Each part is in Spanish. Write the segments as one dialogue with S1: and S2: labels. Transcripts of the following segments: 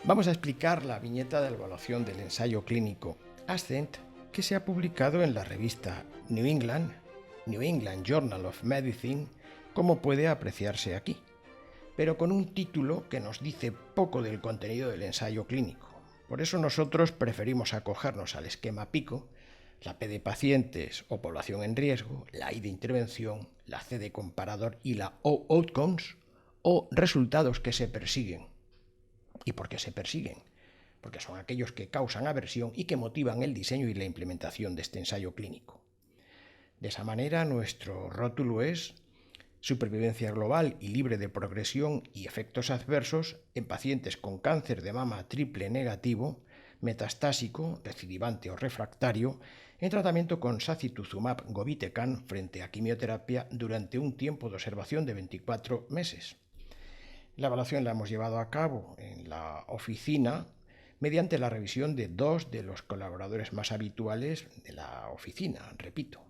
S1: Vamos a explicar la viñeta de evaluación del ensayo clínico Ascent que se ha publicado en la revista New England Journal of Medicine, como puede apreciarse aquí, pero con un título que nos dice poco del contenido del ensayo clínico. Por eso nosotros preferimos acogernos al esquema PICO, la P de pacientes o población en riesgo, la I de intervención, la C de comparador y la O outcomes, o resultados que se persiguen. ¿Y por qué se persiguen? Porque son aquellos que causan aversión y que motivan el diseño y la implementación de este ensayo clínico. De esa manera, nuestro rótulo es supervivencia global y libre de progresión y efectos adversos en pacientes con cáncer de mama triple negativo, metastásico, recidivante o refractario, en tratamiento con sacituzumab govitecan frente a quimioterapia durante un tiempo de observación de 24 meses. La evaluación la hemos llevado a cabo en la oficina mediante la revisión de dos de los colaboradores más habituales de la oficina, repito,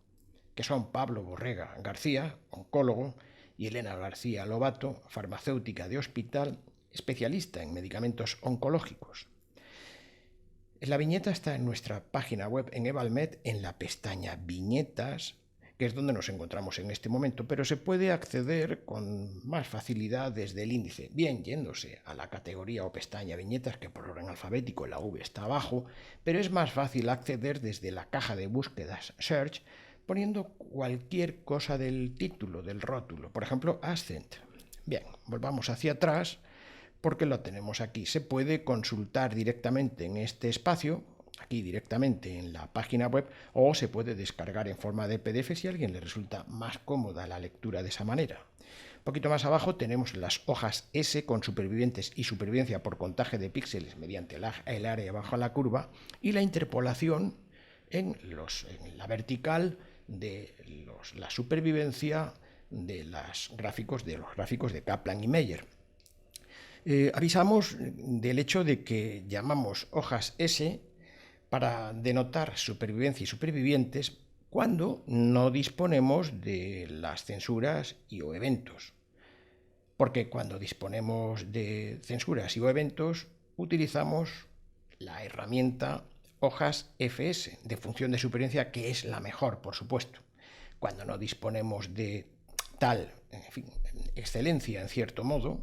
S1: que son Pablo Borrega García, oncólogo, y Elena García Lobato, farmacéutica de hospital, especialista en medicamentos oncológicos. La viñeta está en nuestra página web en Evalmed en la pestaña Viñetas, que es donde nos encontramos en este momento, pero se puede acceder con más facilidad desde el índice, bien yéndose a la categoría o pestaña Viñetas, que por orden alfabético la V está abajo, pero es más fácil acceder desde la caja de búsquedas Search, poniendo cualquier cosa del título, del rótulo, por ejemplo, Ascent. Bien, volvamos hacia atrás, porque lo tenemos aquí. Se puede consultar directamente en este espacio, aquí directamente en la página web, o se puede descargar en forma de PDF si a alguien le resulta más cómoda la lectura de esa manera. Un poquito más abajo tenemos las hojas S con supervivientes y supervivencia por contagio de píxeles mediante el área bajo la curva y la interpolación en la vertical de la supervivencia de los gráficos de Kaplan y Meyer. Avisamos del hecho de que llamamos hojas S para denotar supervivencia y supervivientes cuando no disponemos de las censuras y o eventos. Porque cuando disponemos de censuras y o eventos, utilizamos la herramienta hojas FS de función de supervivencia, que es la mejor, por supuesto. Cuando no disponemos de tal, excelencia en cierto modo,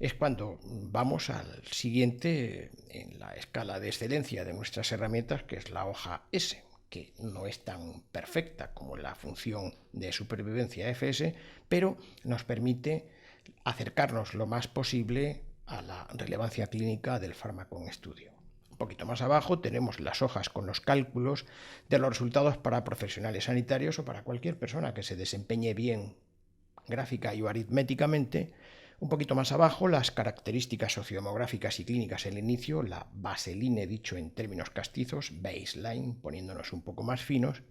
S1: es cuando vamos al siguiente en la escala de excelencia de nuestras herramientas, que es la hoja S, que no es tan perfecta como la función de supervivencia FS, pero nos permite acercarnos lo más posible a la relevancia clínica del fármaco en estudio. Un poquito más abajo tenemos las hojas con los cálculos de los resultados para profesionales sanitarios o para cualquier persona que se desempeñe bien gráfica y aritméticamente. Un poquito más abajo, las características sociodemográficas y clínicas en el inicio, la baseline dicho en términos castizos, baseline, poniéndonos un poco más finos,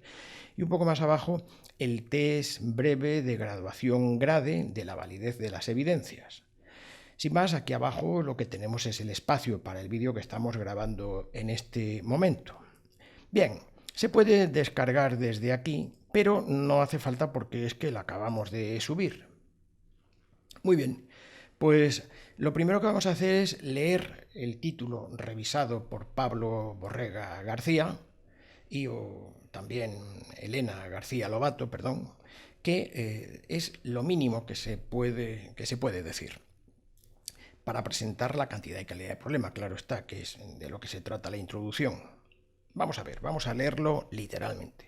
S1: y un poco más abajo, el test breve de graduación grade de la validez de las evidencias. Sin más, aquí abajo lo que tenemos es el espacio para el vídeo que estamos grabando en este momento. Bien, se puede descargar desde aquí, pero no hace falta porque es que la acabamos de subir. Muy bien, pues lo primero que vamos a hacer es leer el título revisado por Pablo Borrega García y también Elena García Lobato, perdón, que es lo mínimo que se puede decir para presentar la cantidad y calidad de problema, claro está, que es de lo que se trata la introducción. Vamos a ver, vamos a leerlo literalmente.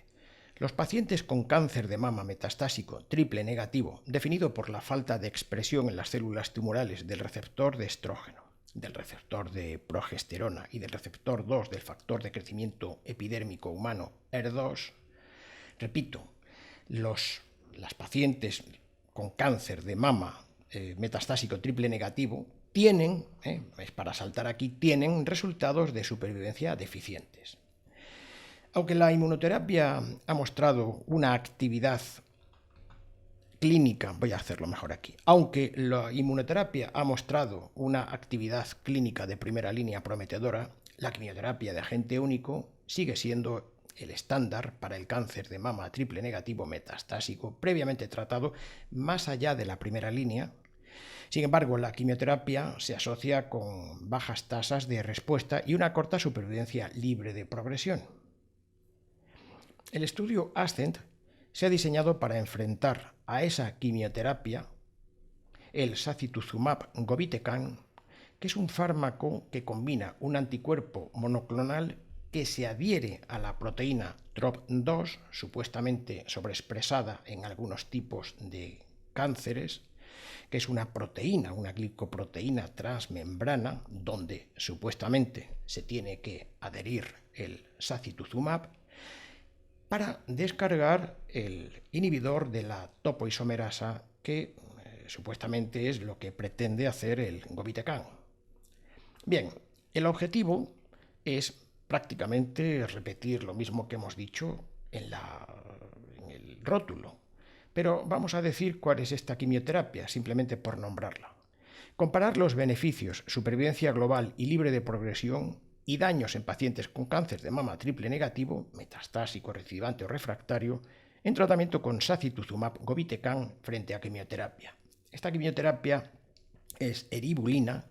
S1: Los pacientes con cáncer de mama metastásico triple negativo, definido por la falta de expresión en las células tumorales del receptor de estrógeno, del receptor de progesterona y del receptor 2 del factor de crecimiento epidérmico humano ER2, repito, las pacientes con cáncer de mama metastásico triple negativo tienen, es para saltar aquí, tienen resultados de supervivencia deficientes. Aunque la inmunoterapia ha mostrado una actividad clínica, voy a hacerlo mejor aquí, aunque la inmunoterapia ha mostrado una actividad clínica de primera línea prometedora, la quimioterapia de agente único sigue siendo el estándar para el cáncer de mama triple negativo metastásico previamente tratado más allá de la primera línea, Sin embargo, la quimioterapia se asocia con bajas tasas de respuesta y una corta supervivencia libre de progresión. El estudio ASCENT se ha diseñado para enfrentar a esa quimioterapia el sacituzumab govitecan, que es un fármaco que combina un anticuerpo monoclonal que se adhiere a la proteína TROP2, supuestamente sobreexpresada en algunos tipos de cánceres, que es una proteína, una glicoproteína transmembrana, donde supuestamente se tiene que adherir el sacituzumab, para descargar el inhibidor de la topoisomerasa que supuestamente es lo que pretende hacer el govitecan. Bien, el objetivo es prácticamente repetir lo mismo que hemos dicho en el rótulo, pero vamos a decir cuál es esta quimioterapia, simplemente por nombrarla. Comparar los beneficios, supervivencia global y libre de progresión y daños en pacientes con cáncer de mama triple negativo, metastásico, recidivante o refractario, en tratamiento con sacituzumab govitecan frente a quimioterapia. Esta quimioterapia es eribulina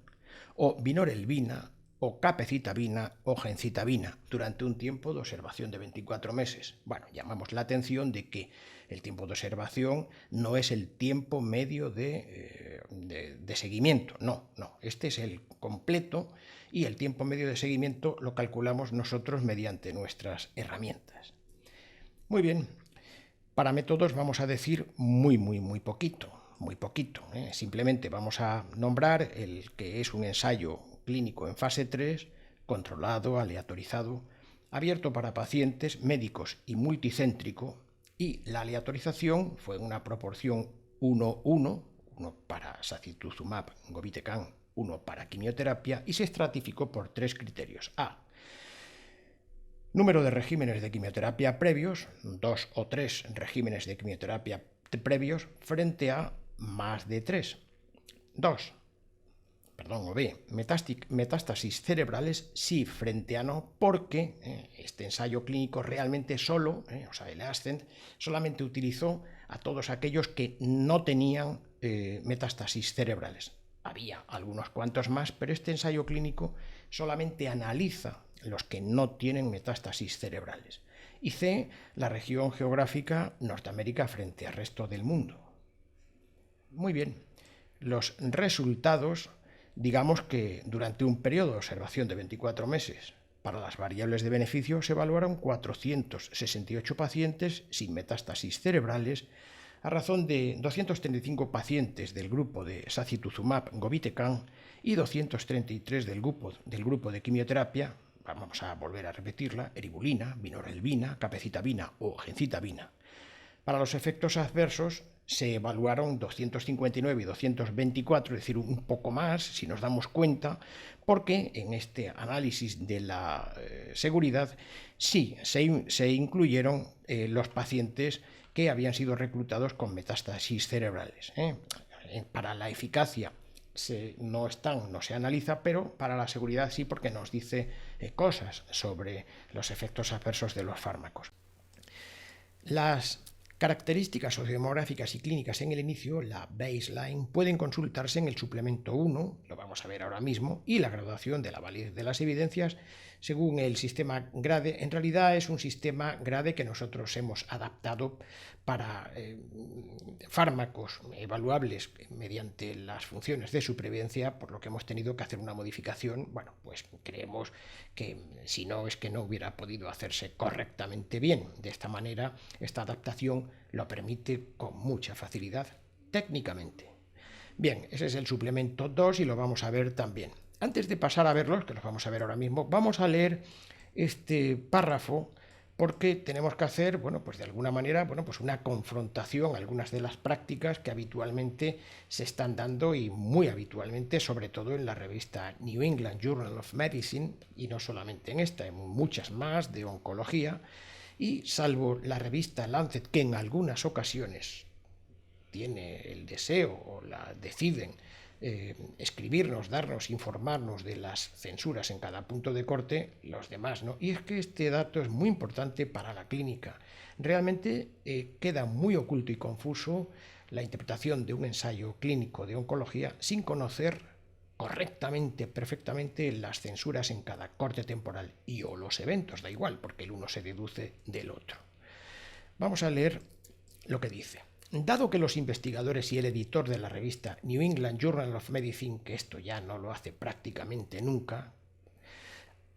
S1: o vinorelbina o capecitabina o gencitabina durante un tiempo de observación de 24 meses. Bueno, llamamos la atención de que el tiempo de observación no es el tiempo medio de seguimiento, no, este es el completo y el tiempo medio de seguimiento lo calculamos nosotros mediante nuestras herramientas. Muy bien, para métodos vamos a decir muy poquito. Simplemente vamos a nombrar el que es un ensayo clínico en fase 3, controlado, aleatorizado, abierto para pacientes, médicos y multicéntrico, y la aleatorización fue en una proporción 1:1, uno para sacituzumab govitecan, uno para quimioterapia, y se estratificó por 3 criterios. A. Número de regímenes de quimioterapia previos, 2 o 3 regímenes de quimioterapia previos frente a más de 3. O B, metástasis cerebrales sí frente a no, porque este ensayo clínico realmente el ASCENT, solamente utilizó a todos aquellos que no tenían metástasis cerebrales. Había algunos cuantos más, pero este ensayo clínico solamente analiza los que no tienen metástasis cerebrales. Y C, la región geográfica Norteamérica frente al resto del mundo. Muy bien, los resultados, digamos que durante un periodo de observación de 24 meses, para las variables de beneficio se evaluaron 468 pacientes sin metástasis cerebrales, a razón de 235 pacientes del grupo de sacituzumab govitecan y 233 del grupo de quimioterapia, vamos a volver a repetirla, eribulina, vinorelbina, capecitabina o gencitabina. Para los efectos adversos se evaluaron 259 y 224, es decir, un poco más, si nos damos cuenta, porque en este análisis de la seguridad sí se incluyeron los pacientes que habían sido reclutados con metástasis cerebrales. Para la eficacia no se analiza, pero para la seguridad sí, porque nos dice cosas sobre los efectos adversos de los fármacos. Las características sociodemográficas y clínicas en el inicio, la baseline, pueden consultarse en el suplemento 1, lo vamos a ver ahora mismo, y la graduación de la validez de las evidencias según el sistema GRADE. En realidad es un sistema GRADE que nosotros hemos adaptado para fármacos evaluables mediante las funciones de supervivencia, por lo que hemos tenido que hacer una modificación. Bueno, pues creemos que si no es que no hubiera podido hacerse correctamente bien. De esta manera, esta adaptación lo permite con mucha facilidad técnicamente. Bien, ese es el suplemento 2 y lo vamos a ver también. Antes de pasar a verlos, que los vamos a ver ahora mismo, vamos a leer este párrafo porque tenemos que hacer, pues de alguna manera, pues una confrontación, algunas de las prácticas que habitualmente se están dando y muy habitualmente, sobre todo en la revista New England Journal of Medicine, y no solamente en esta, en muchas más de oncología, y salvo la revista Lancet, que en algunas ocasiones tiene el deseo o deciden escribirnos, informarnos de las censuras en cada punto de corte, los demás no. Y es que este dato es muy importante para la clínica. Realmente queda muy oculto y confuso la interpretación de un ensayo clínico de oncología sin conocer correctamente, perfectamente las censuras en cada corte temporal y o los eventos, da igual, porque el uno se deduce del otro. Vamos a leer lo que dice. Dado que los investigadores y el editor de la revista New England Journal of Medicine, que esto ya no lo hace prácticamente nunca,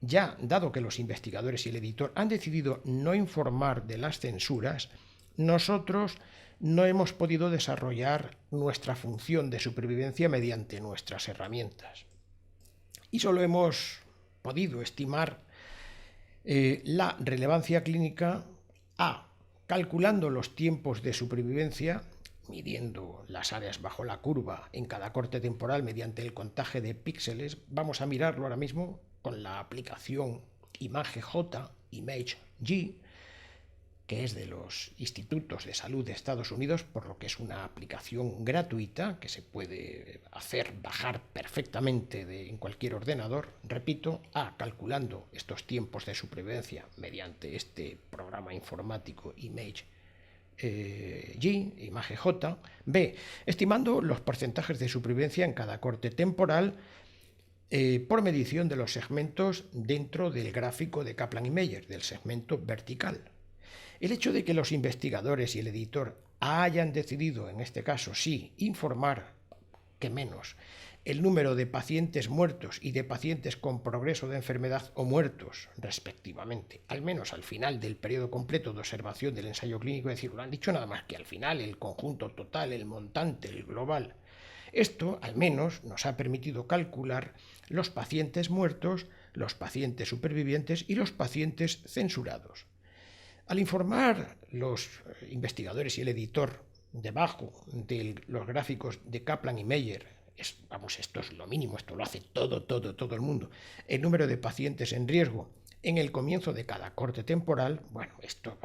S1: dado que los investigadores y el editor han decidido no informar de las censuras, nosotros no hemos podido desarrollar nuestra función de supervivencia mediante nuestras herramientas. Y solo hemos podido estimar la relevancia clínica calculando los tiempos de supervivencia, midiendo las áreas bajo la curva en cada corte temporal mediante el contaje de píxeles. Vamos a mirarlo ahora mismo con la aplicación ImageJ, ImageG, que es de los Institutos de Salud de Estados Unidos, por lo que es una aplicación gratuita que se puede bajar perfectamente en cualquier ordenador. Repito, calculando estos tiempos de supervivencia mediante este programa informático ImageG, ImageJ. B, estimando los porcentajes de supervivencia en cada corte temporal por medición de los segmentos dentro del gráfico de Kaplan y Meier, del segmento vertical. El hecho de que los investigadores y el editor hayan decidido, en este caso sí, informar, que menos, el número de pacientes muertos y de pacientes con progreso de enfermedad o muertos, respectivamente, al menos al final del periodo completo de observación del ensayo clínico, es decir, no han dicho nada más que al final, el conjunto total, el montante, el global. Esto, al menos, nos ha permitido calcular los pacientes muertos, los pacientes supervivientes y los pacientes censurados. Al informar los investigadores y el editor debajo de los gráficos de Kaplan y Meier, esto es lo mínimo, esto lo hace todo el mundo, el número de pacientes en riesgo en el comienzo de cada corte temporal, bueno, esto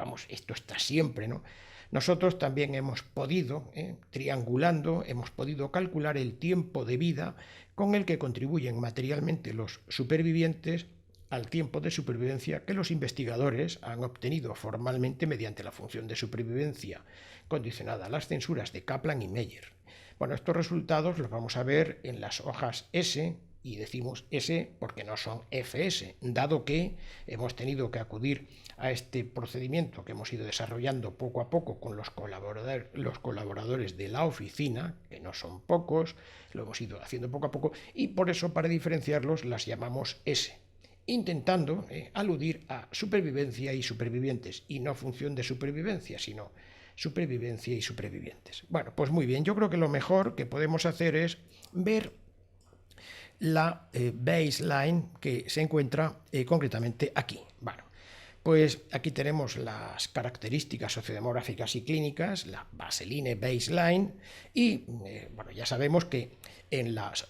S1: está siempre, ¿no? Nosotros también hemos podido, triangulando, hemos podido calcular el tiempo de vida con el que contribuyen materialmente los supervivientes al tiempo de supervivencia que los investigadores han obtenido formalmente mediante la función de supervivencia condicionada a las censuras de Kaplan y Meier. Bueno, estos resultados los vamos a ver en las hojas S, y decimos S porque no son FS, dado que hemos tenido que acudir a este procedimiento que hemos ido desarrollando poco a poco con los colaboradores de la oficina, que no son pocos, lo hemos ido haciendo poco a poco, y por eso para diferenciarlos las llamamos S, intentando aludir a supervivencia y supervivientes, y no función de supervivencia, sino supervivencia y supervivientes. Bueno, pues muy bien, yo creo que lo mejor que podemos hacer es ver la baseline que se encuentra concretamente aquí. Bueno, pues aquí tenemos las características sociodemográficas y clínicas, la baseline baseline, y bueno, ya sabemos que en las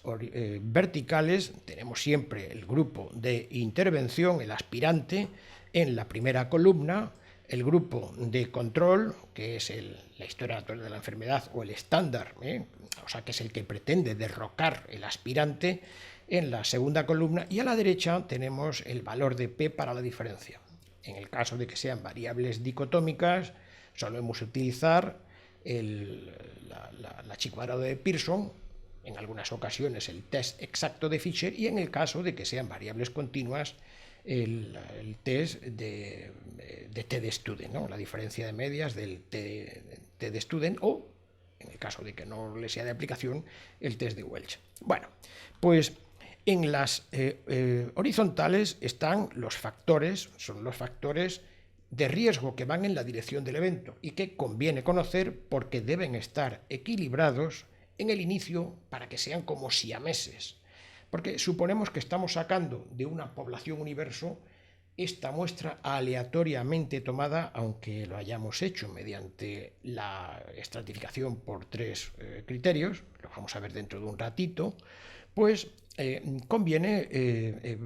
S1: verticales tenemos siempre el grupo de intervención, el aspirante, en la primera columna, el grupo de control, que es la historia de la enfermedad o el estándar, o sea, que es el que pretende derrocar el aspirante, en la segunda columna, y a la derecha tenemos el valor de P para la diferencia. En el caso de que sean variables dicotómicas, solemos utilizar la chi cuadrado de Pearson, en algunas ocasiones el test exacto de Fisher, y en el caso de que sean variables continuas, el test de T de Student, ¿no? La diferencia de medias del T de Student, o, en el caso de que no le sea de aplicación, el test de Welch. Bueno, pues en las horizontales están los factores, son los factores de riesgo que van en la dirección del evento y que conviene conocer porque deben estar equilibrados en el inicio para que sean como siameses. Porque suponemos que estamos sacando de una población universo esta muestra aleatoriamente tomada, aunque lo hayamos hecho mediante la estratificación por 3 criterios, lo vamos a ver dentro de un ratito, pues conviene,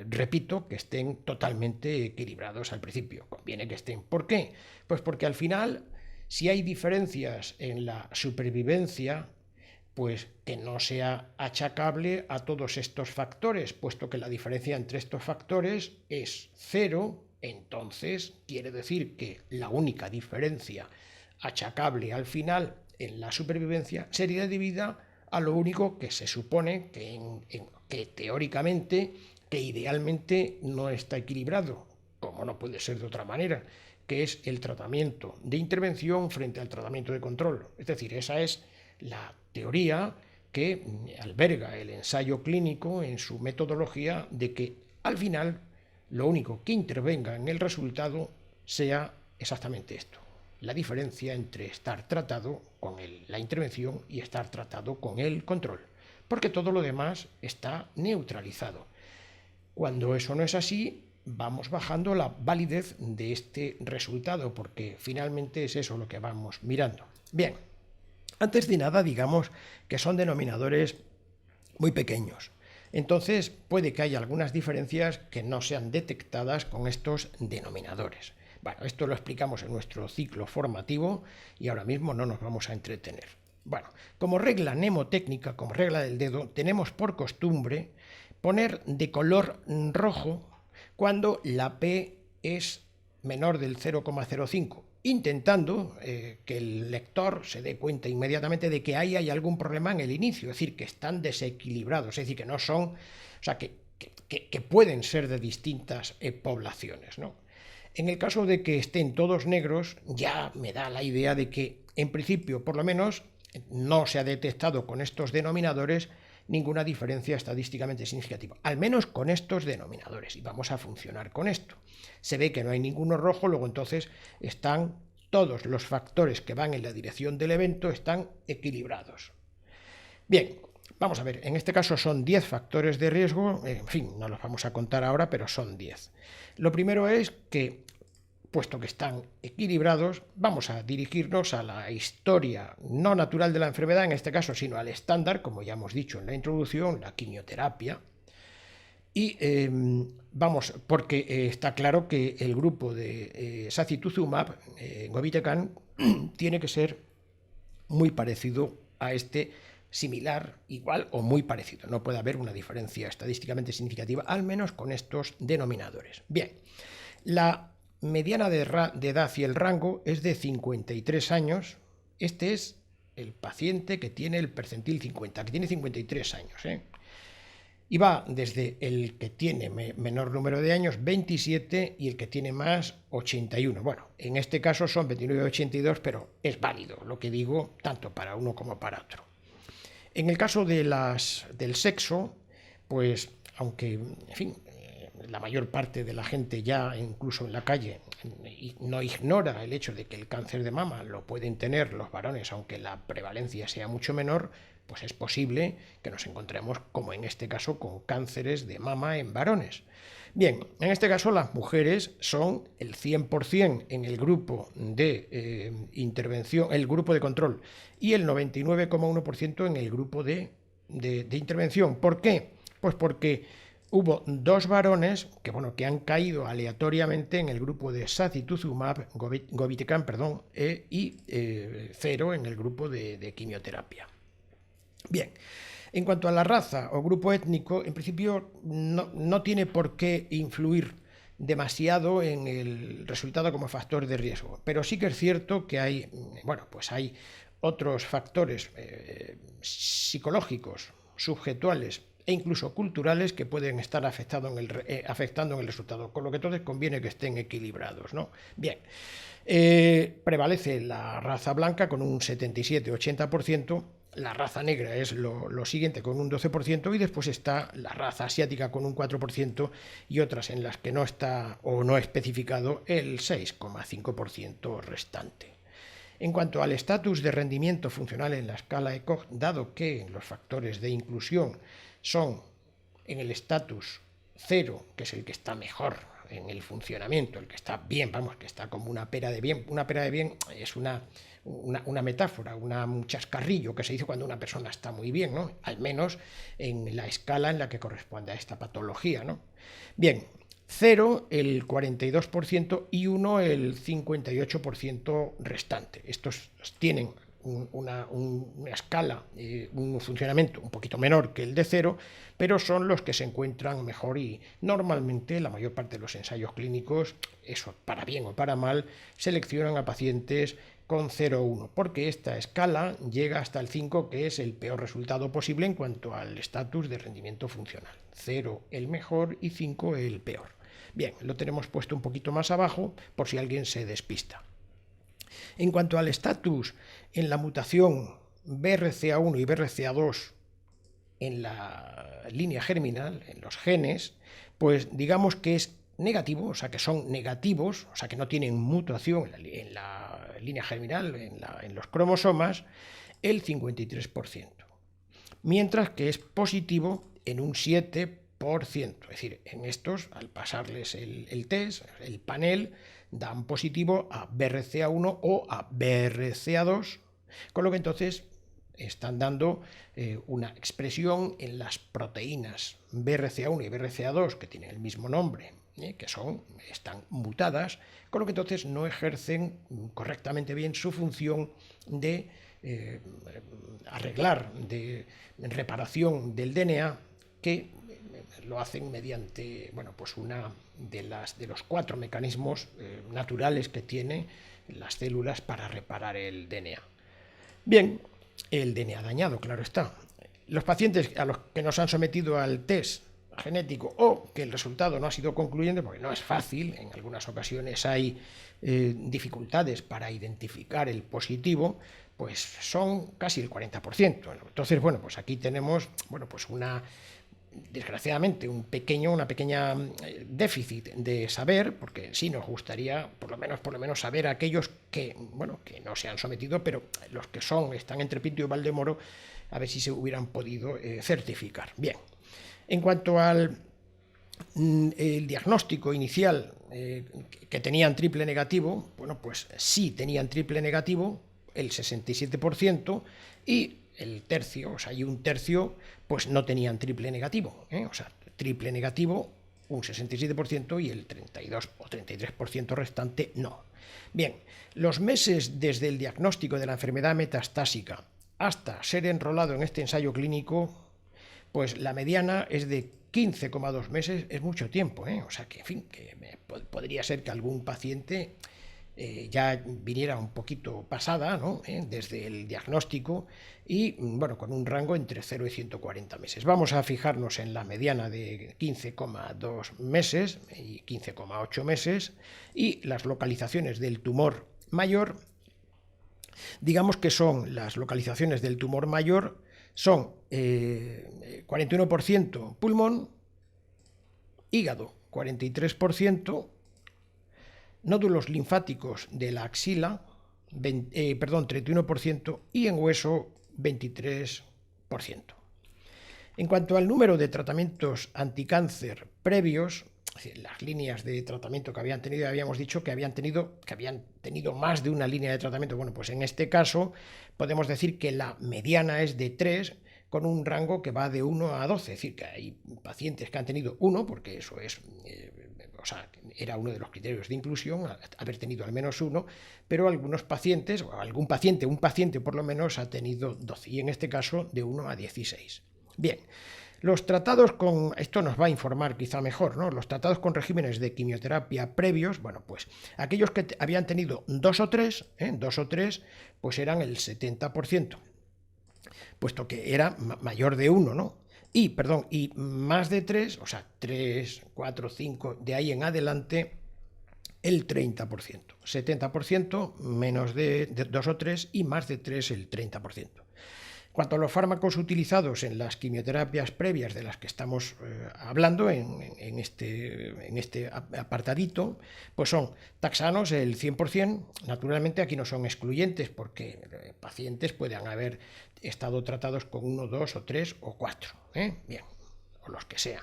S1: repito, que estén totalmente equilibrados al principio. Conviene que estén. ¿Por qué? Pues porque al final, si hay diferencias en la supervivencia, pues que no sea achacable a todos estos factores, puesto que la diferencia entre estos factores es 0, entonces quiere decir que la única diferencia achacable al final en la supervivencia sería debida a lo único que se supone que teóricamente, que idealmente no está equilibrado, como no puede ser de otra manera, que es el tratamiento de intervención frente al tratamiento de control. Es decir, esa es la teoría que alberga el ensayo clínico en su metodología, de que al final lo único que intervenga en el resultado sea exactamente esto: la diferencia entre estar tratado con la intervención y estar tratado con el control, porque todo lo demás está neutralizado. Cuando eso no es así, vamos bajando la validez de este resultado, porque finalmente es eso lo que vamos mirando. Bien, antes de nada digamos que son denominadores muy pequeños. Entonces puede que haya algunas diferencias que no sean detectadas con estos denominadores. Bueno, esto lo explicamos en nuestro ciclo formativo y ahora mismo no nos vamos a entretener. Bueno, como regla mnemotécnica, como regla del dedo, tenemos por costumbre poner de color rojo cuando la P es menor del 0,05, intentando que el lector se dé cuenta inmediatamente de que ahí hay algún problema en el inicio, es decir, que están desequilibrados, es decir, que no son, o sea, que pueden ser de distintas poblaciones, ¿no? En el caso de que estén todos negros, ya me da la idea de que, en principio, por lo menos, no se ha detectado con estos denominadores ninguna diferencia estadísticamente significativa, al menos con estos denominadores, y vamos a funcionar con esto. Se ve que no hay ninguno rojo, luego entonces están todos los factores que van en la dirección del evento están equilibrados. Bien, vamos a ver, en este caso son 10 factores de riesgo, en fin, no los vamos a contar ahora, pero son 10. Lo primero es que, puesto que están equilibrados, vamos a dirigirnos a la historia no natural de la enfermedad, en este caso, sino al estándar, como ya hemos dicho en la introducción, la quimioterapia. Y vamos, porque está claro que el grupo de sacituzumab, govitecan, tiene que ser muy parecido a este, similar, igual o muy parecido. No puede haber una diferencia estadísticamente significativa, al menos con estos denominadores. Bien, la mediana de edad y el rango es de 53 años. Este es el paciente que tiene el percentil 50, que tiene 53 años, y va desde el que tiene menor número de años, 27, y el que tiene más, 81. Bueno, en este caso son 29 y 82, pero es válido lo que digo tanto para uno como para otro. En el caso de del sexo, pues aunque, en fin, la mayor parte de la gente ya, incluso en la calle, no ignora el hecho de que el cáncer de mama lo pueden tener los varones, aunque la prevalencia sea mucho menor, pues es posible que nos encontremos, como en este caso, con cánceres de mama en varones. Bien, en este caso las mujeres son el 100% en el grupo de intervención, el grupo de control, y el 99,1% en el grupo de intervención. ¿Por qué? Pues porque hubo 2 varones que han caído aleatoriamente en el grupo de sacituzumab, govitecan, y 0 en el grupo de quimioterapia. Bien, en cuanto a la raza o grupo étnico, en principio no tiene por qué influir demasiado en el resultado como factor de riesgo, pero sí que es cierto que hay otros factores psicológicos, subjetuales e incluso culturales que pueden estar afectando en el resultado, con lo que entonces conviene que estén equilibrados, ¿no? Bien, prevalece la raza blanca con un 77-80%, la raza negra es lo siguiente con un 12%, y después está la raza asiática con un 4% y otras en las que no está o no especificado el 6,5% restante. En cuanto al estatus de rendimiento funcional en la escala ECOG, dado que los factores de inclusión son en el estatus 0, que es el que está mejor en el funcionamiento, el que está bien, que está como una pera de bien. Una pera de bien es una metáfora, un chascarrillo que se dice cuando una persona está muy bien, ¿no? Al menos en la escala en la que corresponde a esta patología, ¿no? Bien, 0 el 42% y 1 el 58% restante. Estos tienen una escala, un funcionamiento un poquito menor que el de 0, pero son los que se encuentran mejor, y normalmente la mayor parte de los ensayos clínicos, eso para bien o para mal, seleccionan a pacientes 0,01, porque esta escala llega hasta el 5, que es el peor resultado posible en cuanto al estatus de rendimiento funcional. 0 el mejor y 5 el peor. Bien, lo tenemos puesto un poquito más abajo por si alguien se despista. En cuanto al estatus en la mutación BRCA1 y BRCA2 en la línea germinal, en los genes, pues digamos que es negativo, o sea que son negativos, o sea que no tienen mutación en la línea germinal, en los cromosomas, el 53%, mientras que es positivo en un 7%. Es decir, en estos, al pasarles el test, el panel, dan positivo a BRCA1 o a BRCA2, con lo que entonces están dando una expresión en las proteínas BRCA1 y BRCA2, que tienen el mismo nombre, que están mutadas, con lo que entonces no ejercen correctamente bien su función de arreglar, de reparación del DNA, que lo hacen mediante, bueno, pues una de los 4 mecanismos naturales que tienen las células para reparar el DNA. Bien, el DNA dañado, claro está. Los pacientes a los que nos han sometido al test genético o que el resultado no ha sido concluyente, porque no es fácil, en algunas ocasiones hay dificultades para identificar el positivo, pues son casi el 40%. Entonces, bueno, pues aquí tenemos, bueno, pues desgraciadamente una pequeña déficit de saber, porque sí nos gustaría por lo menos saber a aquellos que, bueno, que no se han sometido, pero los que están entre Pinto y Valdemoro, a ver si se hubieran podido certificar. Bien, en cuanto al el diagnóstico inicial, que tenían triple negativo, bueno, pues sí tenían triple negativo, el 67%, y el tercio, o sea, y un tercio, pues no tenían triple negativo, o sea, triple negativo un 67% y el 32 o 33% restante no. Bien, los meses desde el diagnóstico de la enfermedad metastásica hasta ser enrolado en este ensayo clínico, pues la mediana es de 15,2 meses, es mucho tiempo, o sea que, en fin, que podría ser que algún paciente ya viniera un poquito pasada, ¿no? Desde el diagnóstico y, bueno, con un rango entre 0 y 140 meses. Vamos a fijarnos en la mediana de 15,2 meses y 15,8 meses y las localizaciones del tumor mayor. Digamos que son las localizaciones del tumor mayor, son 41% pulmón, hígado 43%, nódulos linfáticos de la axila, 31%, y en hueso 23%. En cuanto al número de tratamientos anticáncer previos, las líneas de tratamiento que habían tenido, habíamos dicho que habían tenido más de una línea de tratamiento. Bueno, pues en este caso podemos decir que la mediana es de 3, con un rango que va de 1 a 12, es decir, que hay pacientes que han tenido 1, porque eso es, o sea, era uno de los criterios de inclusión, haber tenido al menos 1, pero algunos pacientes, o un paciente por lo menos ha tenido 12, y en este caso de 1 a 16. Bien, los tratados con, esto nos va a informar quizá mejor, ¿no? Los tratados con regímenes de quimioterapia previos, bueno, pues aquellos que habían tenido 2 o 3, pues eran el 70%. Puesto que era mayor de 1, ¿no? Y más de 3, o sea, 3, 4, 5, de ahí en adelante, el 30%. 70% menos de 2 o 3 y más de 3 el 30%. Cuanto a los fármacos utilizados en las quimioterapias previas de las que estamos hablando en este apartadito, pues son taxanos el 100%, naturalmente aquí no son excluyentes porque pacientes pueden haber estado tratados con 1, 2 o 3 o 4, bien, o los que sean.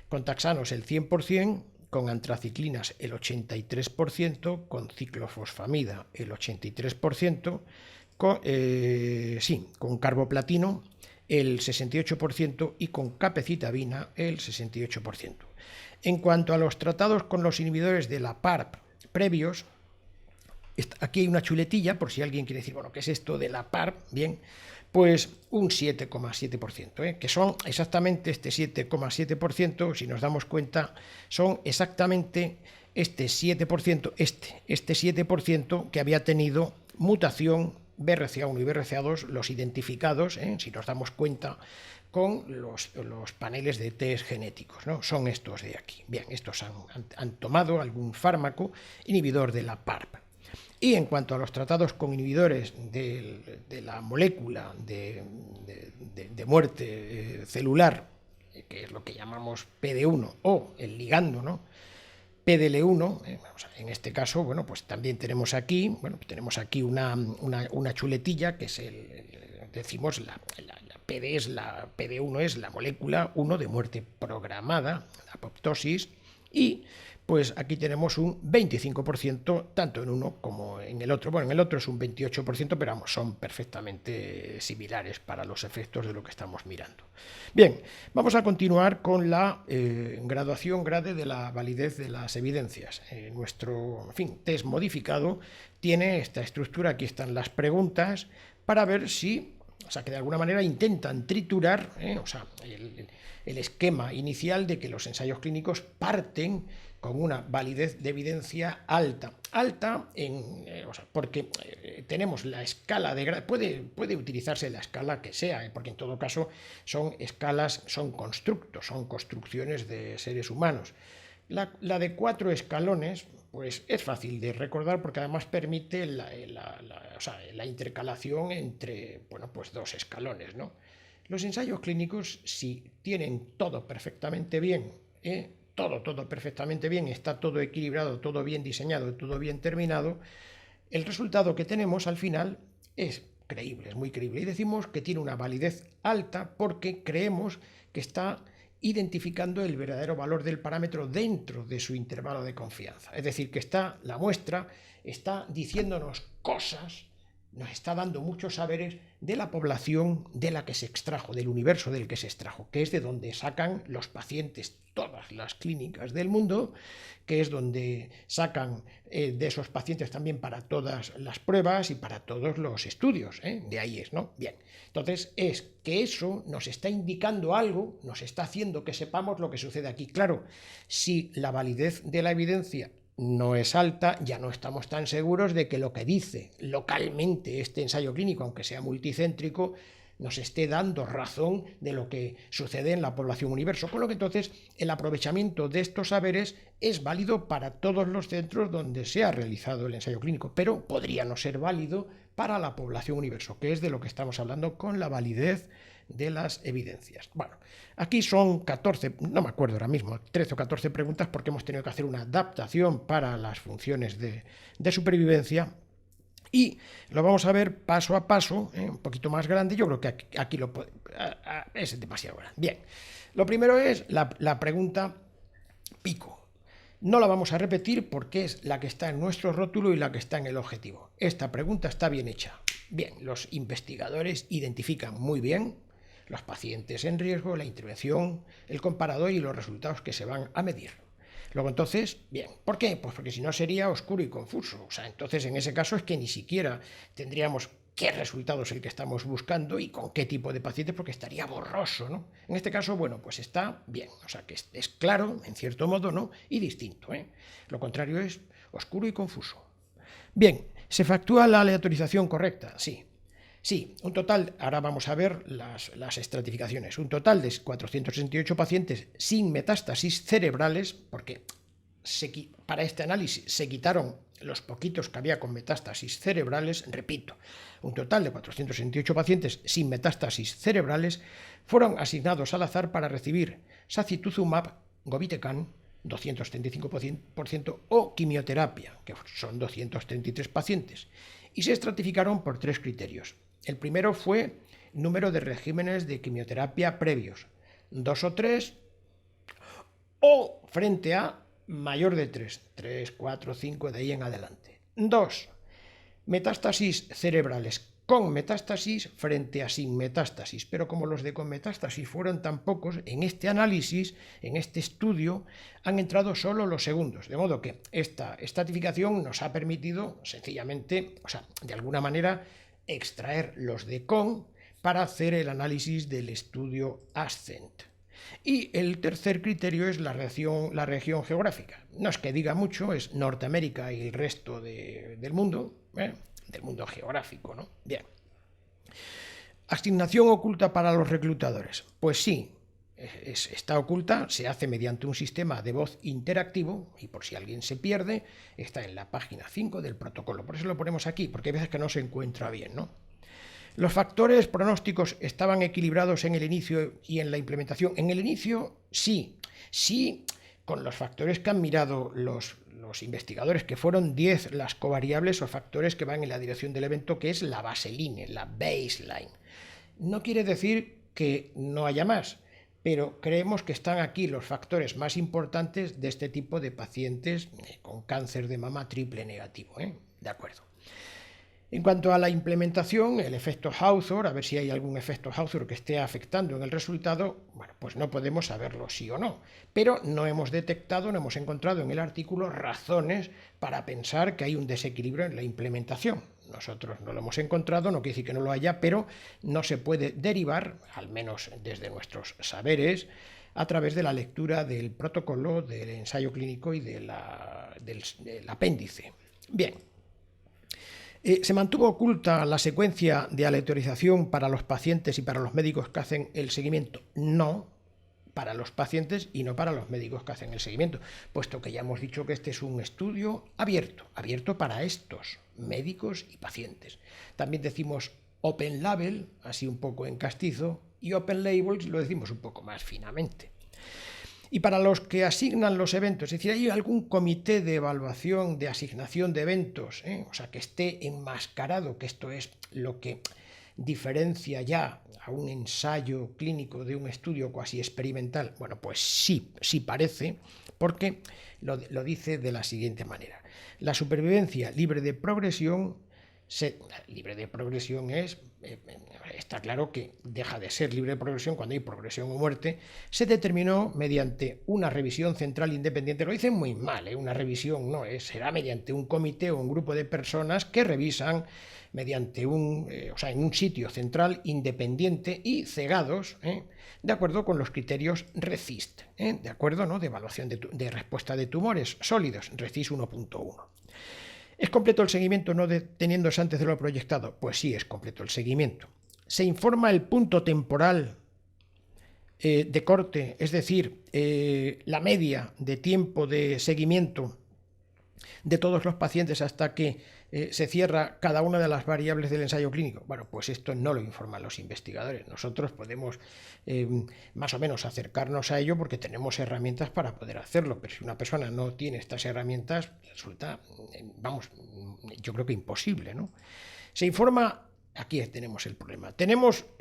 S1: Con taxanos el 100%, con antraciclinas el 83%, con ciclofosfamida el 83%, con carboplatino el 68% y con capecitabina el 68%. En cuanto a los tratados con los inhibidores de la PARP previos, aquí hay una chuletilla por si alguien quiere decir, bueno, ¿qué es esto de la PARP? Bien, pues un 7,7%, que son exactamente este 7,7%, si nos damos cuenta, son exactamente este 7%, este 7% que había tenido mutación BRCA1 y BRCA2, los identificados, si nos damos cuenta, con los paneles de test genéticos, ¿no? Son estos de aquí. Bien, estos han tomado algún fármaco inhibidor de la PARP. Y en cuanto a los tratados con inhibidores de la molécula de muerte celular, que es lo que llamamos PD1, o el ligando, ¿no?, PDL1, en este caso, bueno, pues también tenemos aquí, una chuletilla que es decimos la PD1 es la molécula 1 de muerte programada, la apoptosis, y pues aquí tenemos un 25% tanto en uno como en el otro. Bueno, en el otro es un 28%, pero vamos, son perfectamente similares para los efectos de lo que estamos mirando. Bien, vamos a continuar con la graduación grade de la validez de las evidencias. Nuestro, test modificado tiene esta estructura, aquí están las preguntas, para ver si, que de alguna manera intentan triturar, el esquema inicial de que los ensayos clínicos parten con una validez de evidencia alta. Porque tenemos la escala de grado, puede utilizarse la escala que sea, porque en todo caso son escalas, son constructos, son construcciones de seres humanos. La de 4 escalones, pues es fácil de recordar porque además permite la intercalación entre, pues 2 escalones, ¿no? Los ensayos clínicos, si tienen todo perfectamente bien, todo perfectamente bien, está todo equilibrado, todo bien diseñado, todo bien terminado, el resultado que tenemos al final es creíble, es muy creíble. Y decimos que tiene una validez alta porque creemos que está identificando el verdadero valor del parámetro dentro de su intervalo de confianza. Es decir, que la muestra está diciéndonos cosas, nos está dando muchos saberes de la población de la que se extrajo, del universo del que se extrajo, que es de donde sacan los pacientes todas las clínicas del mundo, que es donde sacan de esos pacientes también para todas las pruebas y para todos los estudios, de ahí es, ¿no? Bien, entonces es que eso nos está indicando algo, nos está haciendo que sepamos lo que sucede aquí. Claro, si la validez de la evidencia no es alta, ya no estamos tan seguros de que lo que dice localmente este ensayo clínico, aunque sea multicéntrico, nos esté dando razón de lo que sucede en la población universo. Con lo que entonces el aprovechamiento de estos saberes es válido para todos los centros donde se ha realizado el ensayo clínico, pero podría no ser válido para la población universo, que es de lo que estamos hablando con la validez de las evidencias. Bueno, aquí son 14, no me acuerdo ahora mismo, 13 o 14 preguntas porque hemos tenido que hacer una adaptación para las funciones de supervivencia y lo vamos a ver paso a paso, un poquito más grande. Yo creo que aquí es demasiado grande. Bien, lo primero es la pregunta pico. No la vamos a repetir porque es la que está en nuestro rótulo y la que está en el objetivo. Esta pregunta está bien hecha. Bien, los investigadores identifican muy bien los pacientes en riesgo, la intervención, el comparador y los resultados que se van a medir. Luego entonces, bien, ¿por qué? Pues porque si no sería oscuro y confuso. Entonces en ese caso es que ni siquiera tendríamos qué resultado es el que estamos buscando y con qué tipo de pacientes, porque estaría borroso, ¿no? En este caso, bueno, pues está bien, que es claro, en cierto modo, ¿no? Y distinto, Lo contrario es oscuro y confuso. Bien, ¿se efectúa la aleatorización correcta? Sí. Sí, un total, ahora vamos a ver las estratificaciones, un total de 468 pacientes sin metástasis cerebrales, porque para este análisis se quitaron los poquitos que había con metástasis cerebrales, repito, un total de 468 pacientes sin metástasis cerebrales fueron asignados al azar para recibir sacituzumab govitecan, 235% o quimioterapia, que son 233 pacientes, y se estratificaron por 3 criterios. El primero fue número de regímenes de quimioterapia previos, 2 o 3, o frente a mayor de 3, 4, 5, de ahí en adelante. 2, metástasis cerebrales con metástasis frente a sin metástasis, pero como los de con metástasis fueron tan pocos, en este análisis, en este estudio, han entrado solo los segundos, de modo que esta estratificación nos ha permitido sencillamente, de alguna manera, extraer los de con para hacer el análisis del estudio ASCENT. Y el tercer criterio es la región geográfica. No es que diga mucho, es Norteamérica y el resto del mundo, del mundo geográfico, ¿no? Bien. ¿Asignación oculta para los reclutadores? Pues sí, está oculta, se hace mediante un sistema de voz interactivo y por si alguien se pierde, está en la página 5 del protocolo. Por eso lo ponemos aquí, porque hay veces que no se encuentra bien, ¿no? ¿Los factores pronósticos estaban equilibrados en el inicio y en la implementación? En el inicio, sí. Sí, con los factores que han mirado los investigadores, que fueron 10 las covariables o factores que van en la dirección del evento, que es la baseline, la baseline. No quiere decir que no haya más, pero creemos que están aquí los factores más importantes de este tipo de pacientes con cáncer de mama triple negativo. De acuerdo. En cuanto a la implementación, el efecto Hathor, a ver si hay algún efecto Hathor que esté afectando en el resultado, bueno, pues no podemos saberlo sí o no, pero no hemos detectado, no hemos encontrado en el artículo razones para pensar que hay un desequilibrio en la implementación. Nosotros no lo hemos encontrado, no quiere decir que no lo haya, pero no se puede derivar, al menos desde nuestros saberes, a través de la lectura del protocolo, del ensayo clínico y del apéndice. Bien. ¿Se mantuvo oculta la secuencia de aleatorización para los pacientes y para los médicos que hacen el seguimiento? No, para los pacientes y no para los médicos que hacen el seguimiento, puesto que ya hemos dicho que este es un estudio abierto para estos médicos y pacientes. También decimos open label, así un poco en castizo, y open label lo decimos un poco más finamente. Y para los que asignan los eventos, es decir, ¿hay algún comité de evaluación de asignación de eventos? O sea, que esté enmascarado, que esto es lo que diferencia ya a un ensayo clínico de un estudio cuasi experimental. Bueno, pues sí parece, porque lo dice de la siguiente manera. La supervivencia libre de progresión, libre de progresión es... está claro que deja de ser libre de progresión cuando hay progresión o muerte, se determinó mediante una revisión central independiente. Lo dicen muy mal, una revisión no es, será mediante un comité o un grupo de personas que revisan mediante en un sitio central independiente y cegados, de acuerdo con los criterios RECIST, de acuerdo, ¿no?, de evaluación de respuesta de tumores sólidos, RECIST 1.1. ¿Es completo el seguimiento no deteniéndose antes de lo proyectado? Pues sí, es completo el seguimiento. ¿Se informa el punto temporal de corte, es decir, la media de tiempo de seguimiento de todos los pacientes hasta que se cierra cada una de las variables del ensayo clínico? Bueno, pues esto no lo informan los investigadores. Nosotros podemos más o menos acercarnos a ello porque tenemos herramientas para poder hacerlo, pero si una persona no tiene estas herramientas, resulta, yo creo que imposible, ¿no? Se informa, aquí tenemos el problema,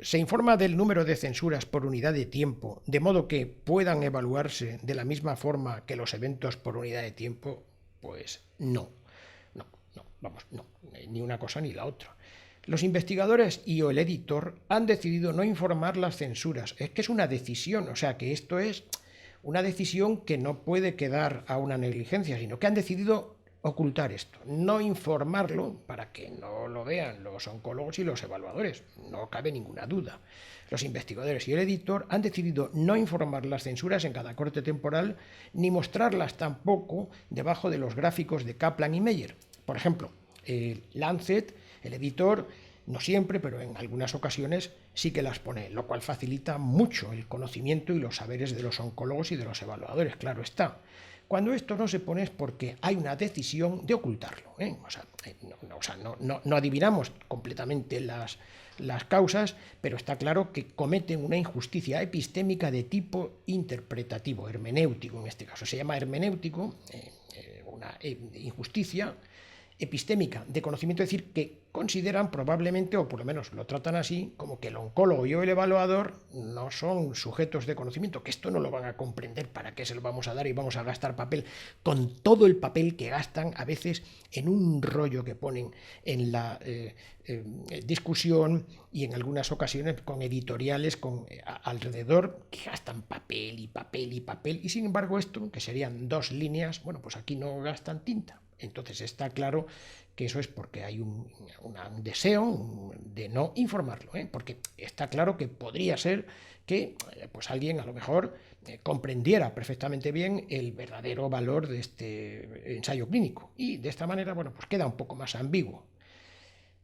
S1: se informa del número de censuras por unidad de tiempo, de modo que puedan evaluarse de la misma forma que los eventos por unidad de tiempo. Pues no, ni una cosa ni la otra. Los investigadores y o el editor han decidido no informar las censuras. Es que es una decisión, o sea que esto es una decisión que no puede quedar a una negligencia, sino que han decidido ocultar esto, no informarlo para que no lo vean los oncólogos y los evaluadores, no cabe ninguna duda. Los investigadores y el editor han decidido no informar las censuras en cada corte temporal, ni mostrarlas tampoco debajo de los gráficos de Kaplan y Meyer. Por ejemplo, Lancet, el editor, no siempre, pero en algunas ocasiones sí que las pone, lo cual facilita mucho el conocimiento y los saberes de los oncólogos y de los evaluadores, claro está. Cuando esto no se pone es porque hay una decisión de ocultarlo. No adivinamos completamente las causas, pero está claro que cometen una injusticia epistémica de tipo interpretativo, hermenéutico en este caso. Se llama hermenéutico, una injusticia epistémica de conocimiento, es decir, que consideran probablemente, o por lo menos lo tratan así, como que el oncólogo y el evaluador no son sujetos de conocimiento, que esto no lo van a comprender, para qué se lo vamos a dar y vamos a gastar papel, con todo el papel que gastan a veces en un rollo que ponen en la discusión y en algunas ocasiones con editoriales alrededor que gastan papel y papel y papel, y sin embargo esto, que serían 2 líneas, bueno, pues aquí no gastan tinta. Entonces está claro que eso es porque hay un deseo de no informarlo, porque está claro que podría ser que pues alguien a lo mejor comprendiera perfectamente bien el verdadero valor de este ensayo clínico y de esta manera, bueno, pues queda un poco más ambiguo.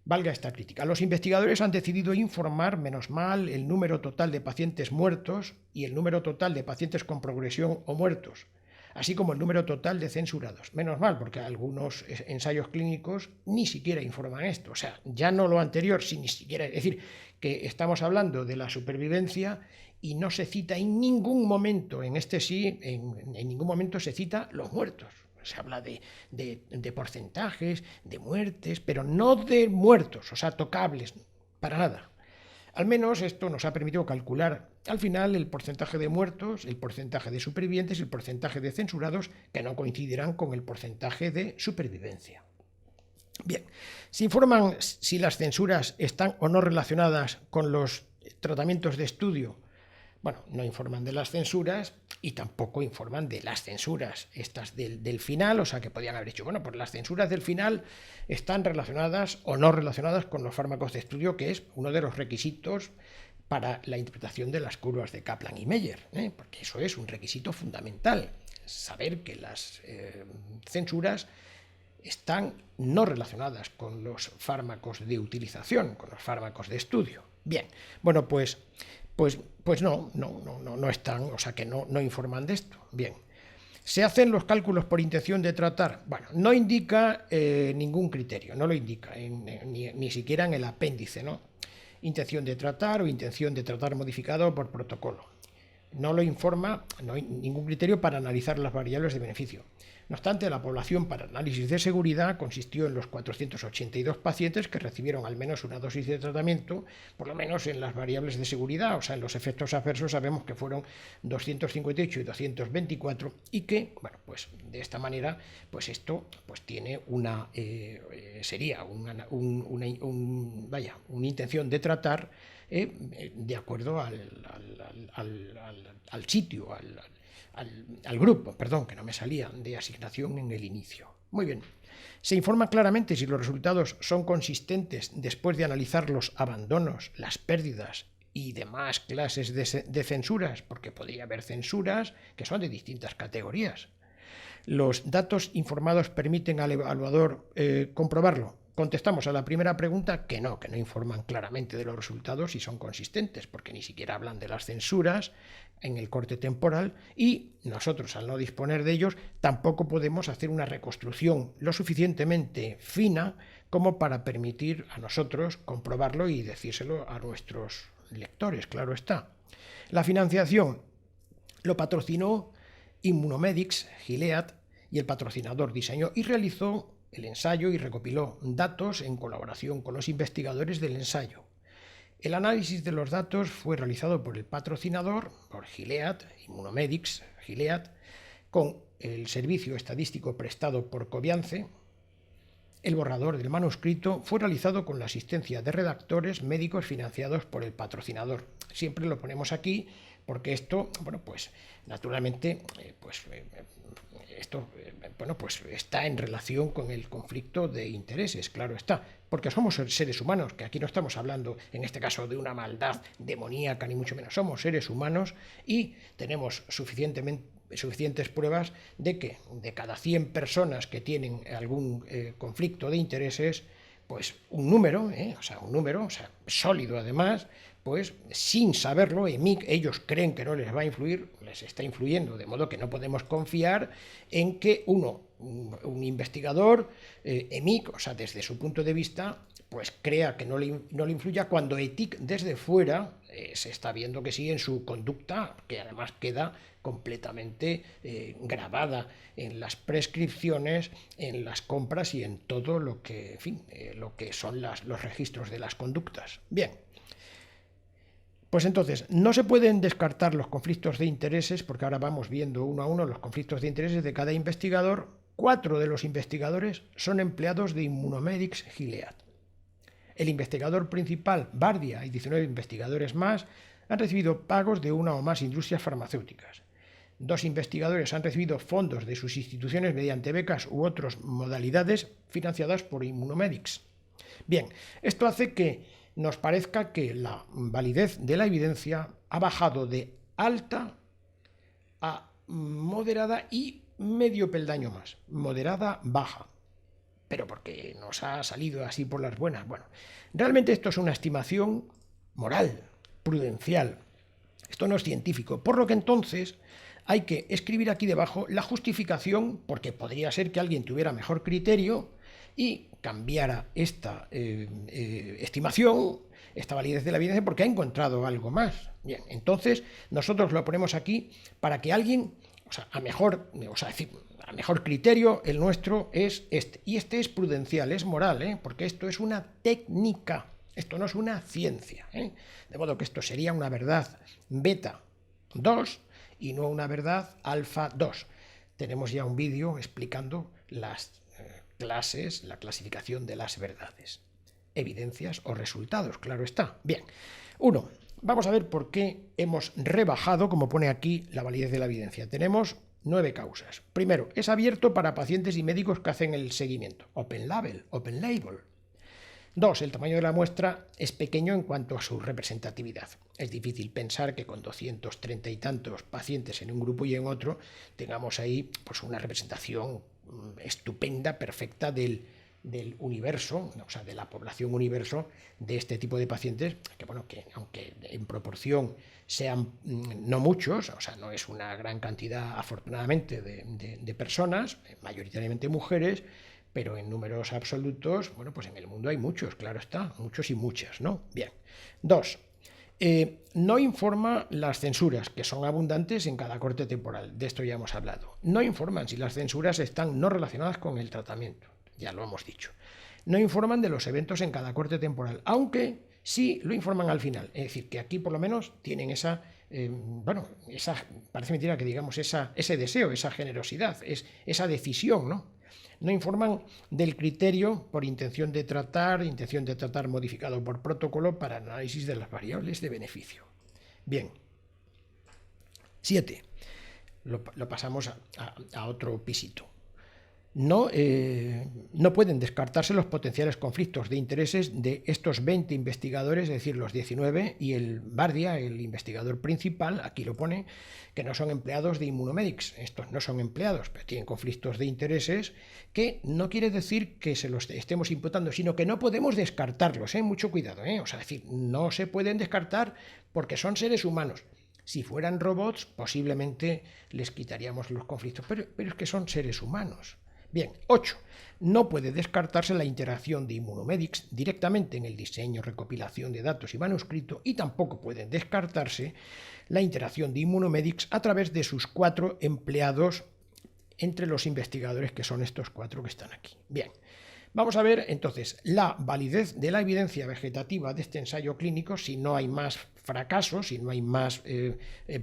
S1: Valga esta crítica. Los investigadores han decidido informar, menos mal, el número total de pacientes muertos y el número total de pacientes con progresión o muertos, así como el número total de censurados. Menos mal, porque algunos ensayos clínicos ni siquiera informan esto. O sea, ya no lo anterior, sin ni siquiera... Es decir, que estamos hablando de la supervivencia y no se cita en ningún momento, en este sí, en ningún momento se cita los muertos. Se habla de porcentajes, de muertes, pero no de muertos, o sea, tocables, para nada. Al menos esto nos ha permitido calcular al final el porcentaje de muertos, el porcentaje de supervivientes y el porcentaje de censurados, que no coincidirán con el porcentaje de supervivencia. Bien, se informan si las censuras están o no relacionadas con los tratamientos de estudio. Bueno, no informan de las censuras y tampoco informan de las censuras estas del final, o sea que podían haber dicho, bueno, pues las censuras del final están relacionadas o no relacionadas con los fármacos de estudio, que es uno de los requisitos para la interpretación de las curvas de Kaplan y Meyer, porque eso es un requisito fundamental, saber que las censuras están no relacionadas con los fármacos de utilización, con los fármacos de estudio. Bien, bueno, pues no están, o sea que no informan de esto. Bien. ¿Se hacen los cálculos por intención de tratar? Bueno, no indica ningún criterio, no lo indica, ni siquiera en el apéndice, ¿no? Intención de tratar o intención de tratar modificado por protocolo. No lo informa, no hay ningún criterio para analizar las variables de beneficio. No obstante, la población para análisis de seguridad consistió en los 482 pacientes que recibieron al menos una dosis de tratamiento, por lo menos en las variables de seguridad, o sea, en los efectos adversos sabemos que fueron 258 y 224 y que, bueno, pues de esta manera, pues esto pues tiene sería una intención de tratar de acuerdo al sitio, al grupo, perdón, que no me salía, de asignación en el inicio. Muy bien. Se informa claramente si los resultados son consistentes después de analizar los abandonos, las pérdidas y demás clases de censuras, porque podría haber censuras que son de distintas categorías. ¿Los datos informados permiten al evaluador comprobarlo? Contestamos a la primera pregunta que no informan claramente de los resultados y son consistentes, porque ni siquiera hablan de las censuras en el corte temporal y nosotros, al no disponer de ellos, tampoco podemos hacer una reconstrucción lo suficientemente fina como para permitir a nosotros comprobarlo y decírselo a nuestros lectores, claro está. La financiación lo patrocinó Immunomedics, Gilead, y el patrocinador diseñó y realizó el ensayo y recopiló datos en colaboración con los investigadores del ensayo. El análisis de los datos fue realizado por el patrocinador, por Gilead, Immunomedics, Gilead, con el servicio estadístico prestado por Coviance. El borrador del manuscrito fue realizado con la asistencia de redactores médicos financiados por el patrocinador. Siempre lo ponemos aquí porque esto, bueno, pues naturalmente, esto está en relación con el conflicto de intereses, claro está, porque somos seres humanos, que aquí no estamos hablando, en este caso, de una maldad demoníaca, ni mucho menos, somos seres humanos y tenemos suficientes pruebas de que de cada 100 personas que tienen algún conflicto de intereses, pues un número sólido además, pues sin saberlo, ellos creen que no les va a influir, les está influyendo, de modo que no podemos confiar en que un investigador, EMIC, o sea, desde su punto de vista, pues crea que no le influya cuando ETIC desde fuera se está viendo que sí en su conducta, que además queda completamente grabada en las prescripciones, en las compras y en todo lo que, lo que son los registros de las conductas. Bien. Pues entonces, no se pueden descartar los conflictos de intereses, porque ahora vamos viendo uno a uno los conflictos de intereses de cada investigador. 4 de los investigadores son empleados de Immunomedics Gilead. El investigador principal, Bardia, y 19 investigadores más han recibido pagos de una o más industrias farmacéuticas. 2 investigadores han recibido fondos de sus instituciones mediante becas u otras modalidades financiadas por Immunomedics. Bien, esto hace que nos parezca que la validez de la evidencia ha bajado de alta a moderada y medio peldaño más. Moderada, baja. pero porque nos ha salido así por las buenas. Bueno, realmente esto es una estimación moral, prudencial. Esto no es científico, por lo que entonces hay que escribir aquí debajo la justificación, porque podría ser que alguien tuviera mejor criterio y cambiara esta estimación, esta validez de la evidencia, porque ha encontrado algo más. Bien, entonces nosotros lo ponemos aquí para que alguien, a mejor criterio, el nuestro es este. Y este es prudencial, es moral, porque esto es una técnica, esto no es una ciencia. De modo que esto sería una verdad beta 2 y no una verdad alfa 2. Tenemos ya un vídeo explicando las clases, la clasificación de las verdades. Evidencias o resultados, claro está. Bien, 1. Vamos a ver por qué hemos rebajado, como pone aquí, la validez de la evidencia. Tenemos 9 causas. Primero, es abierto para pacientes y médicos que hacen el seguimiento. Open label, open label. 2. El tamaño de la muestra es pequeño en cuanto a su representatividad. Es difícil pensar que con 230 y tantos pacientes en un grupo y en otro tengamos ahí pues, una representación estupenda, perfecta del universo, de la población universo de este tipo de pacientes, que bueno, que aunque en proporción sean no muchos, no es una gran cantidad afortunadamente de personas, mayoritariamente mujeres, pero en números absolutos, bueno, pues en el mundo hay muchos, claro está, muchos y muchas, ¿no? Bien. 2. No informa las censuras, que son abundantes en cada corte temporal, de esto ya hemos hablado. No informan si las censuras están no relacionadas con el tratamiento, ya lo hemos dicho. No informan de los eventos en cada corte temporal, aunque sí lo informan al final, es decir, que aquí por lo menos tienen esa, parece mentira que digamos ese deseo, esa generosidad, esa decisión, ¿no? No informan del criterio por intención de tratar modificado por protocolo para análisis de las variables de beneficio. Bien. 7. Lo pasamos a otro pisito. No pueden descartarse los potenciales conflictos de intereses de estos 20 investigadores, es decir, los 19, y el Bardia, el investigador principal, aquí lo pone, que no son empleados de Immunomedics. Estos no son empleados, pero tienen conflictos de intereses, que no quiere decir que se los estemos imputando, sino que no podemos descartarlos, mucho cuidado, es decir, no se pueden descartar porque son seres humanos. Si fueran robots, posiblemente les quitaríamos los conflictos, pero es que son seres humanos. Bien, 8. No puede descartarse la interacción de Immunomedics directamente en el diseño, recopilación de datos y manuscrito, y tampoco puede descartarse la interacción de Immunomedics a través de sus 4 empleados entre los investigadores, que son estos 4 que están aquí. Bien, vamos a ver entonces la validez de la evidencia vegetativa de este ensayo clínico si no hay más fracasos, si no hay más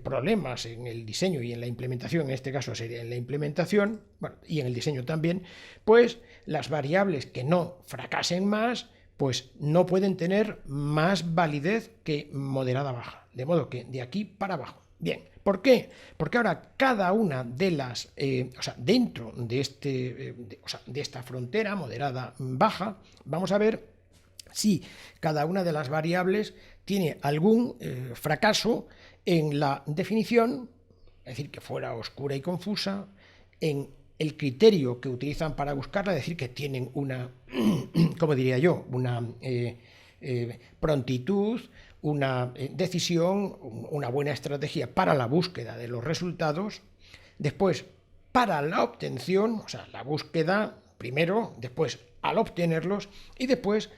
S1: problemas en el diseño y en la implementación, en este caso sería en la implementación, bueno, y en el diseño también, pues las variables que no fracasen más, pues no pueden tener más validez que moderada baja, de modo que de aquí para abajo. Bien, ¿por qué? Porque ahora cada una de las, dentro de, de esta frontera moderada baja, vamos a ver si cada una de las variables tiene algún fracaso en la definición, es decir, que fuera oscura y confusa, en el criterio que utilizan para buscarla, es decir, que tienen una, ¿cómo diría yo?, una prontitud, una decisión, una buena estrategia para la búsqueda de los resultados, después para la obtención, la búsqueda primero, después al obtenerlos y después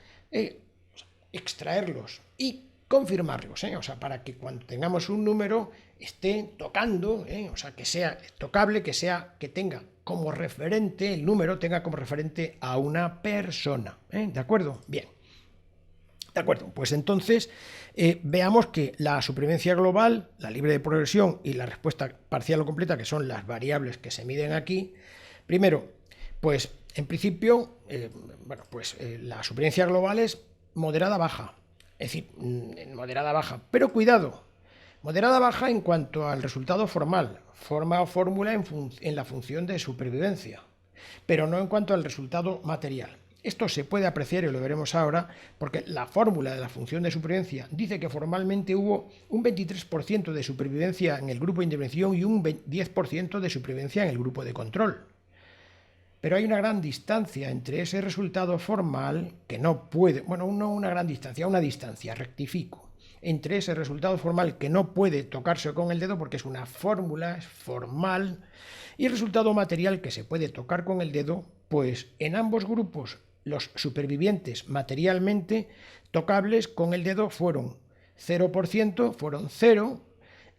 S1: extraerlos y confirmarlos, para que cuando tengamos un número esté tocando, que sea tocable, que tenga como referente, el número tenga como referente a una persona, ¿de acuerdo? Bien. De acuerdo, pues entonces veamos que la supervivencia global, la libre de progresión y la respuesta parcial o completa, que son las variables que se miden aquí, primero, pues en principio, la supervivencia global es moderada baja, es decir, moderada baja, pero cuidado, moderada baja en cuanto al resultado formal, forma o fórmula en la función de supervivencia, pero no en cuanto al resultado material. Esto se puede apreciar y lo veremos ahora porque la fórmula de la función de supervivencia dice que formalmente hubo un 23% de supervivencia en el grupo de intervención y un 10% de supervivencia en el grupo de control. pero hay una gran distancia entre ese resultado formal que no puede, bueno, no una gran distancia, una distancia, rectifico, entre ese resultado formal que no puede tocarse con el dedo porque es una fórmula, es formal, y el resultado material que se puede tocar con el dedo, pues en ambos grupos los supervivientes materialmente tocables con el dedo fueron 0%, fueron 0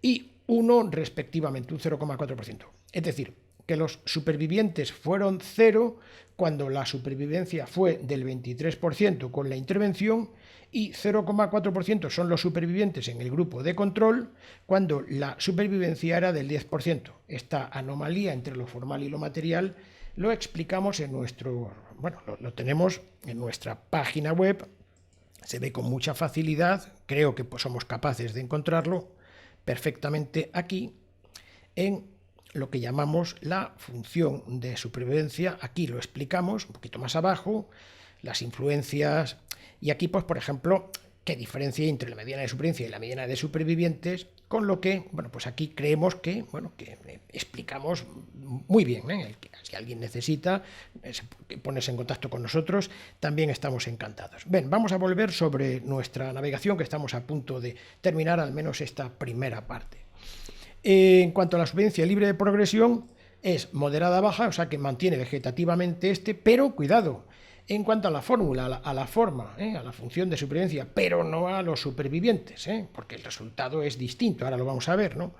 S1: y 1 respectivamente, un 0,4%. Es decir, que los supervivientes fueron 0 cuando la supervivencia fue del 23% con la intervención y 0,4% son los supervivientes en el grupo de control cuando la supervivencia era del 10%. Esta anomalía entre lo formal y lo material lo explicamos en nuestro, bueno, lo tenemos en nuestra página web, se ve con mucha facilidad, creo que pues somos capaces de encontrarlo perfectamente aquí en lo que llamamos la función de supervivencia. Aquí lo explicamos un poquito más abajo, las influencias, y aquí pues por ejemplo qué diferencia hay entre la mediana de supervivencia y la mediana de supervivientes, con lo que, bueno, pues aquí creemos que, bueno, que explicamos muy bien, ¿eh? Si alguien necesita ponerse en contacto con nosotros, también estamos encantados. Bien, vamos a volver sobre nuestra navegación, que estamos a punto de terminar al menos esta primera parte. En cuanto a la supervivencia libre de progresión, es moderada baja, o sea que mantiene vegetativamente pero cuidado, en cuanto a la fórmula, a la forma, a la función de supervivencia, pero no a los supervivientes, porque el resultado es distinto, ahora lo vamos a ver, ¿no?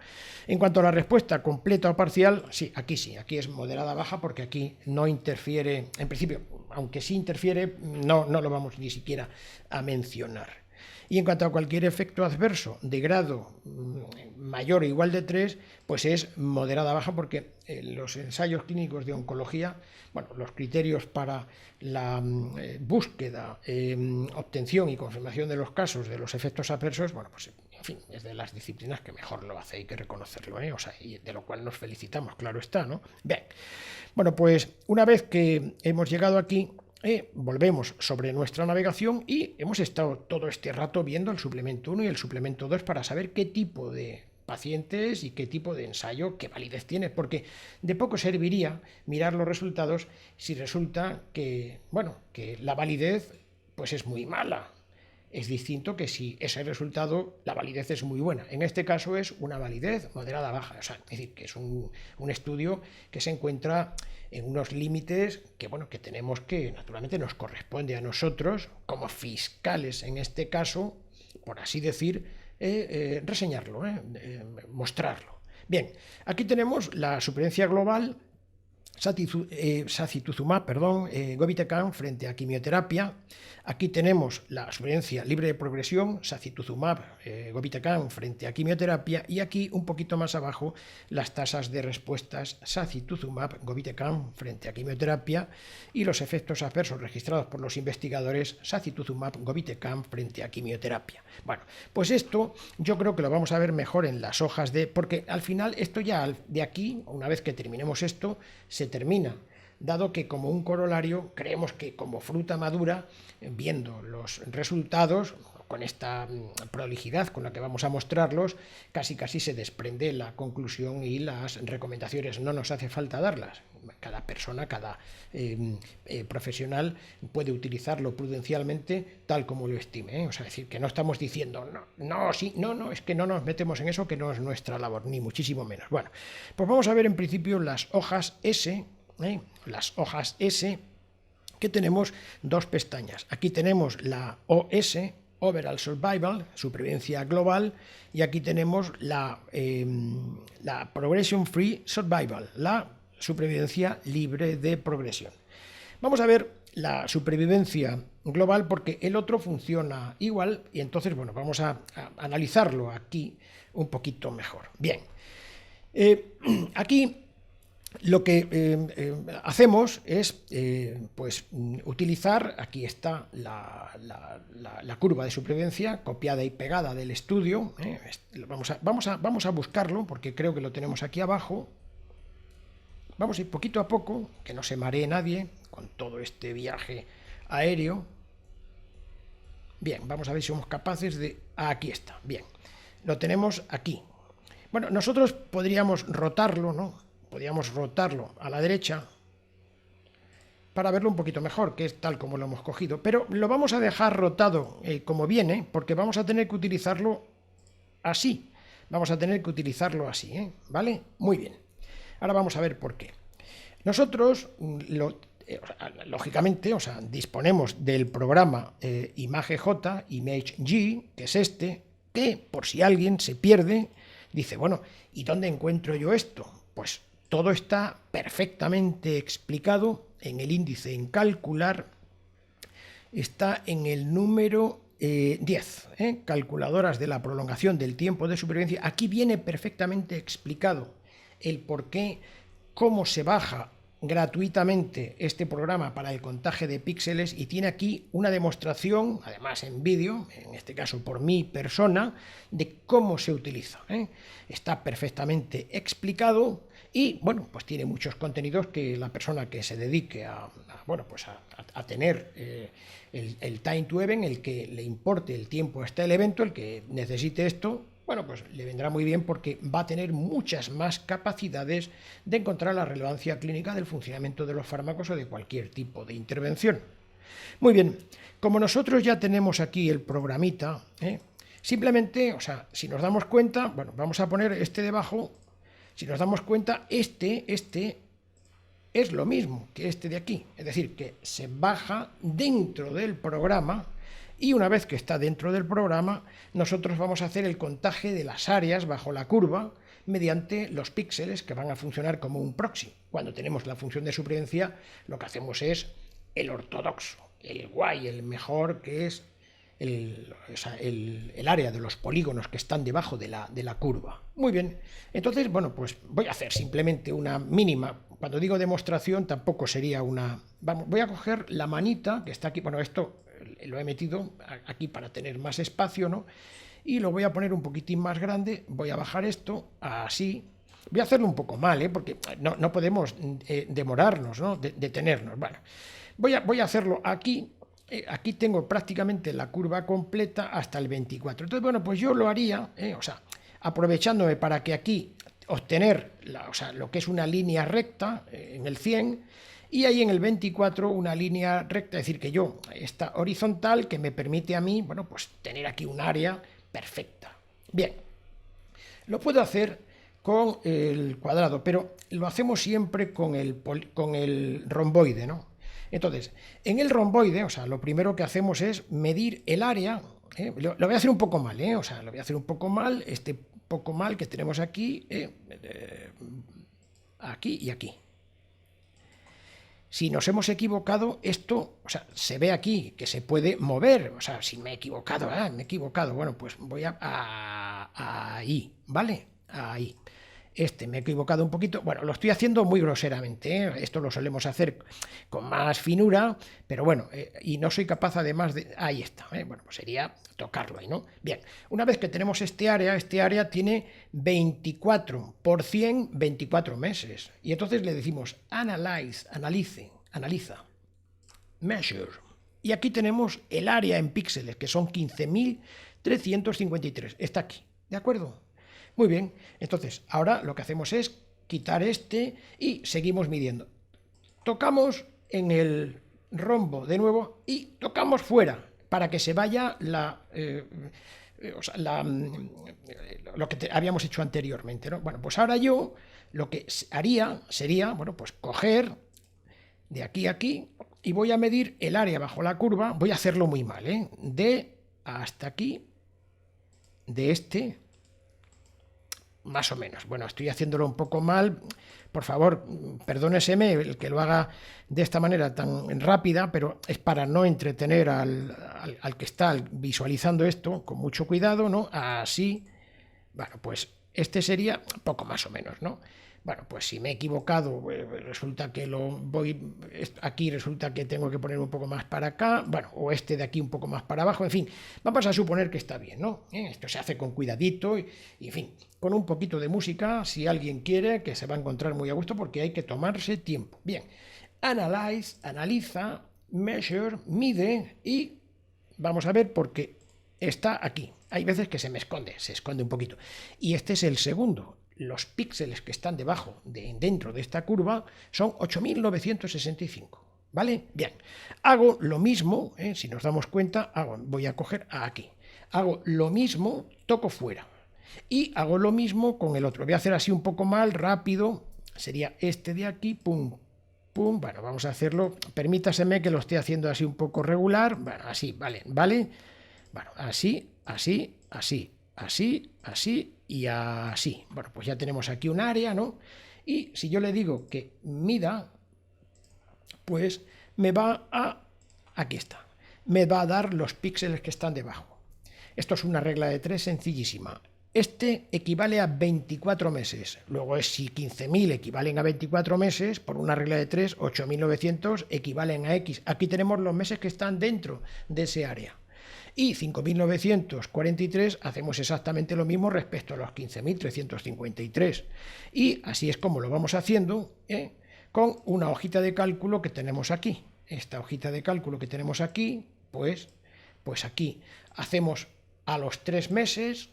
S1: En cuanto a la respuesta completa o parcial, sí, aquí es moderada baja porque aquí no interfiere, en principio, aunque sí interfiere, no lo vamos ni siquiera a mencionar. Y en cuanto a cualquier efecto adverso de grado mayor o igual de 3, pues es moderada baja porque los ensayos clínicos de oncología, bueno, los criterios para la búsqueda, obtención y confirmación de los casos de los efectos adversos, bueno, pues en fin, es de las disciplinas que mejor lo hace, hay que reconocerlo, o sea, y de lo cual nos felicitamos, claro está, ¿no? Bien, bueno, pues una vez que hemos llegado aquí, volvemos sobre nuestra navegación y hemos estado todo este rato viendo el suplemento 1 y el suplemento 2 para saber qué tipo de pacientes y qué tipo de ensayo, qué validez tiene, porque de poco serviría mirar los resultados si resulta que, bueno, que la validez pues es muy mala. Es distinto que si ese resultado, la validez es muy buena. En este caso es una validez moderada baja, o sea, es decir, que es un estudio que se encuentra en unos límites que, bueno, que tenemos que, naturalmente, nos corresponde a nosotros, como fiscales en este caso, por así decir, reseñarlo, mostrarlo. Bien, aquí tenemos la supervivencia global, sacituzumab, govitecan frente a quimioterapia. Aquí tenemos la supervivencia libre de progresión, sacituzumab, govitecan frente a quimioterapia, y aquí un poquito más abajo las tasas de respuestas sacituzumab, govitecan frente a quimioterapia y los efectos adversos registrados por los investigadores sacituzumab, govitecan frente a quimioterapia. Bueno, pues esto yo creo que lo vamos a ver mejor en las hojas porque al final esto ya de aquí, una vez que terminemos esto, se termina, dado que como un corolario creemos que como fruta madura, viendo los resultados con esta prolijidad con la que vamos a mostrarlos, casi se desprende la conclusión y las recomendaciones. No nos hace falta darlas. Cada persona, cada profesional puede utilizarlo prudencialmente tal como lo estime, O sea, decir que no estamos diciendo no, es que no nos metemos en eso, que no es nuestra labor, ni muchísimo menos. Bueno, pues vamos a ver en principio las hojas S, las hojas S, que tenemos dos pestañas. Aquí tenemos la OS, Overall Survival, supervivencia global, y aquí tenemos la Progression Free Survival, la supervivencia libre de progresión. Vamos a ver la supervivencia global porque el otro funciona igual y entonces, bueno, vamos a analizarlo aquí un poquito mejor. Bien, aquí lo que hacemos es pues utilizar, aquí está la curva de supervivencia copiada y pegada del estudio, vamos a buscarlo porque creo que lo tenemos aquí abajo. Vamos a ir poquito a poco, que no se maree nadie con todo este viaje aéreo. Bien, vamos a ver si somos capaces de... aquí está, bien, lo tenemos aquí. Bueno, nosotros podríamos rotarlo, ¿no? Podríamos rotarlo a la derecha para verlo un poquito mejor, que es tal como lo hemos cogido. Pero lo vamos a dejar rotado como viene, porque vamos a tener que utilizarlo así. Vamos a tener que utilizarlo así, ¿vale? Muy bien. Ahora vamos a ver por qué. Nosotros, lógicamente, disponemos del programa ImageJ, ImageG, que es este, que por si alguien se pierde, dice, bueno, ¿y dónde encuentro yo esto? Pues todo está perfectamente explicado en el índice en calcular, está en el número 10, calculadoras de la prolongación del tiempo de supervivencia. Aquí viene perfectamente explicado el por qué, cómo se baja gratuitamente este programa para el contaje de píxeles, y tiene aquí una demostración, además en vídeo, en este caso por mi persona, de cómo se utiliza. Está perfectamente explicado y, bueno, pues tiene muchos contenidos que la persona que se dedique a tener el time to event, el que le importe el tiempo hasta el evento, el que necesite esto, bueno, pues le vendrá muy bien porque va a tener muchas más capacidades de encontrar la relevancia clínica del funcionamiento de los fármacos o de cualquier tipo de intervención. Muy bien, como nosotros ya tenemos aquí el programita, simplemente, si nos damos cuenta, bueno, vamos a poner este debajo, si nos damos cuenta, este es lo mismo que este de aquí, es decir, que se baja dentro del programa. Y una vez que está dentro del programa, nosotros vamos a hacer el contaje de las áreas bajo la curva mediante los píxeles que van a funcionar como un proxy. Cuando tenemos la función de supervivencia, lo que hacemos es el ortodoxo, el guay, el mejor, que es el área de los polígonos que están debajo de la curva. Muy bien, entonces, bueno, pues voy a hacer simplemente una mínima. Cuando digo demostración, tampoco sería una... voy a coger la manita que está aquí. Bueno, esto lo he metido aquí para tener más espacio, ¿no? Y lo voy a poner un poquitín más grande, voy a bajar esto, así. Voy a hacerlo un poco mal, porque no podemos demorarnos, ¿no? Detenernos. Bueno, voy a hacerlo aquí. Aquí tengo prácticamente la curva completa hasta el 24. Entonces, bueno, pues yo lo haría, aprovechándome para que aquí obtener lo que es una línea recta en el 100, y ahí en el 24 una línea recta, es decir, que yo, esta horizontal, que me permite a mí, bueno, pues tener aquí un área perfecta. Bien, lo puedo hacer con el cuadrado, pero lo hacemos siempre con el romboide, ¿no? Entonces, en el romboide, lo primero que hacemos es medir el área. Lo voy a hacer un poco mal, lo voy a hacer un poco mal, poco mal que tenemos aquí, aquí y aquí. Si nos hemos equivocado, esto, se ve aquí que se puede mover. Si me he equivocado, bueno, pues voy ahí, ¿vale? Ahí. Me he equivocado un poquito. Bueno, lo estoy haciendo muy groseramente, Esto lo solemos hacer con más finura, pero bueno, y no soy capaz además de... Ahí está, Bueno, pues sería tocarlo ahí, ¿no? Bien, una vez que tenemos este área tiene 24 por 100, 24 meses. Y entonces le decimos analiza, measure. Y aquí tenemos el área en píxeles, que son 15.353. Está aquí, ¿de acuerdo? Muy bien, entonces ahora lo que hacemos es quitar y seguimos midiendo. Tocamos en el rombo de nuevo y tocamos fuera para que se vaya lo que habíamos hecho anteriormente, ¿no? Bueno, pues ahora yo lo que haría sería, bueno, pues coger de aquí a aquí y voy a medir el área bajo la curva. Voy a hacerlo muy mal, de hasta aquí, de más o menos. Bueno, estoy haciéndolo un poco mal. Por favor, perdóneseme el que lo haga de esta manera tan rápida, pero es para no entretener al que está visualizando esto con mucho cuidado, ¿no? Así. Bueno, pues sería poco más o menos, ¿no? Bueno, pues si me he equivocado, resulta que aquí resulta que tengo que poner un poco más para acá, bueno, o de aquí un poco más para abajo, en fin, vamos a suponer que está bien, ¿no? Esto se hace con cuidadito y, en fin, con un poquito de música, si alguien quiere, que se va a encontrar muy a gusto porque hay que tomarse tiempo. Bien, analiza, measure, mide y vamos a ver porque está aquí. Hay veces que se esconde un poquito. Y este es el segundo. Los píxeles que están dentro de esta curva son 8.965, ¿vale? Bien, hago lo mismo, si nos damos cuenta, voy a coger aquí, hago lo mismo, toco fuera, y hago lo mismo con el otro. Voy a hacer así un poco mal, rápido, sería este de aquí, pum, pum, bueno, vamos a hacerlo, permítaseme que lo esté haciendo así un poco regular, bueno, así, vale, vale, bueno, así, así, así, así, así y así. Bueno, pues ya tenemos aquí un área, ¿no? Y si yo le digo que mida, pues me va a, aquí está, me va a dar los píxeles que están debajo. Esto es una regla de 3 sencillísima. Este equivale a 24 meses. Luego, si 15.000 equivalen a 24 meses, por una regla de 3, 8.900 equivalen a X. Aquí tenemos los meses que están dentro de ese área. Y 5.943 hacemos exactamente lo mismo respecto a los 15.353. Y así es como lo vamos haciendo, con una hojita de cálculo que tenemos aquí. Esta hojita de cálculo que tenemos aquí, pues aquí hacemos a los 3 meses,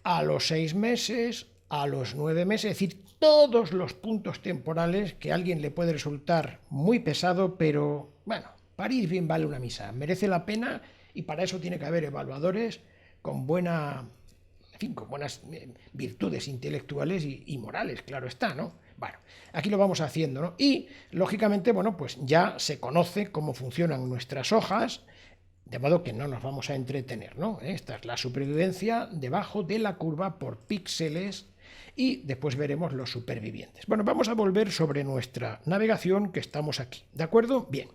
S1: a los 6 meses, a los 9 meses, es decir, todos los puntos temporales que a alguien le puede resultar muy pesado, pero bueno, para ir bien vale una misa, merece la pena, y para eso tiene que haber evaluadores con buenas virtudes intelectuales y morales, claro está, ¿no? Bueno, aquí lo vamos haciendo, ¿no? Y, lógicamente, bueno, pues ya se conoce cómo funcionan nuestras hojas, de modo que no nos vamos a entretener, ¿no? Esta es la supervivencia debajo de la curva por píxeles y después veremos los supervivientes. Bueno, vamos a volver sobre nuestra navegación, que estamos aquí, ¿de acuerdo? Bien.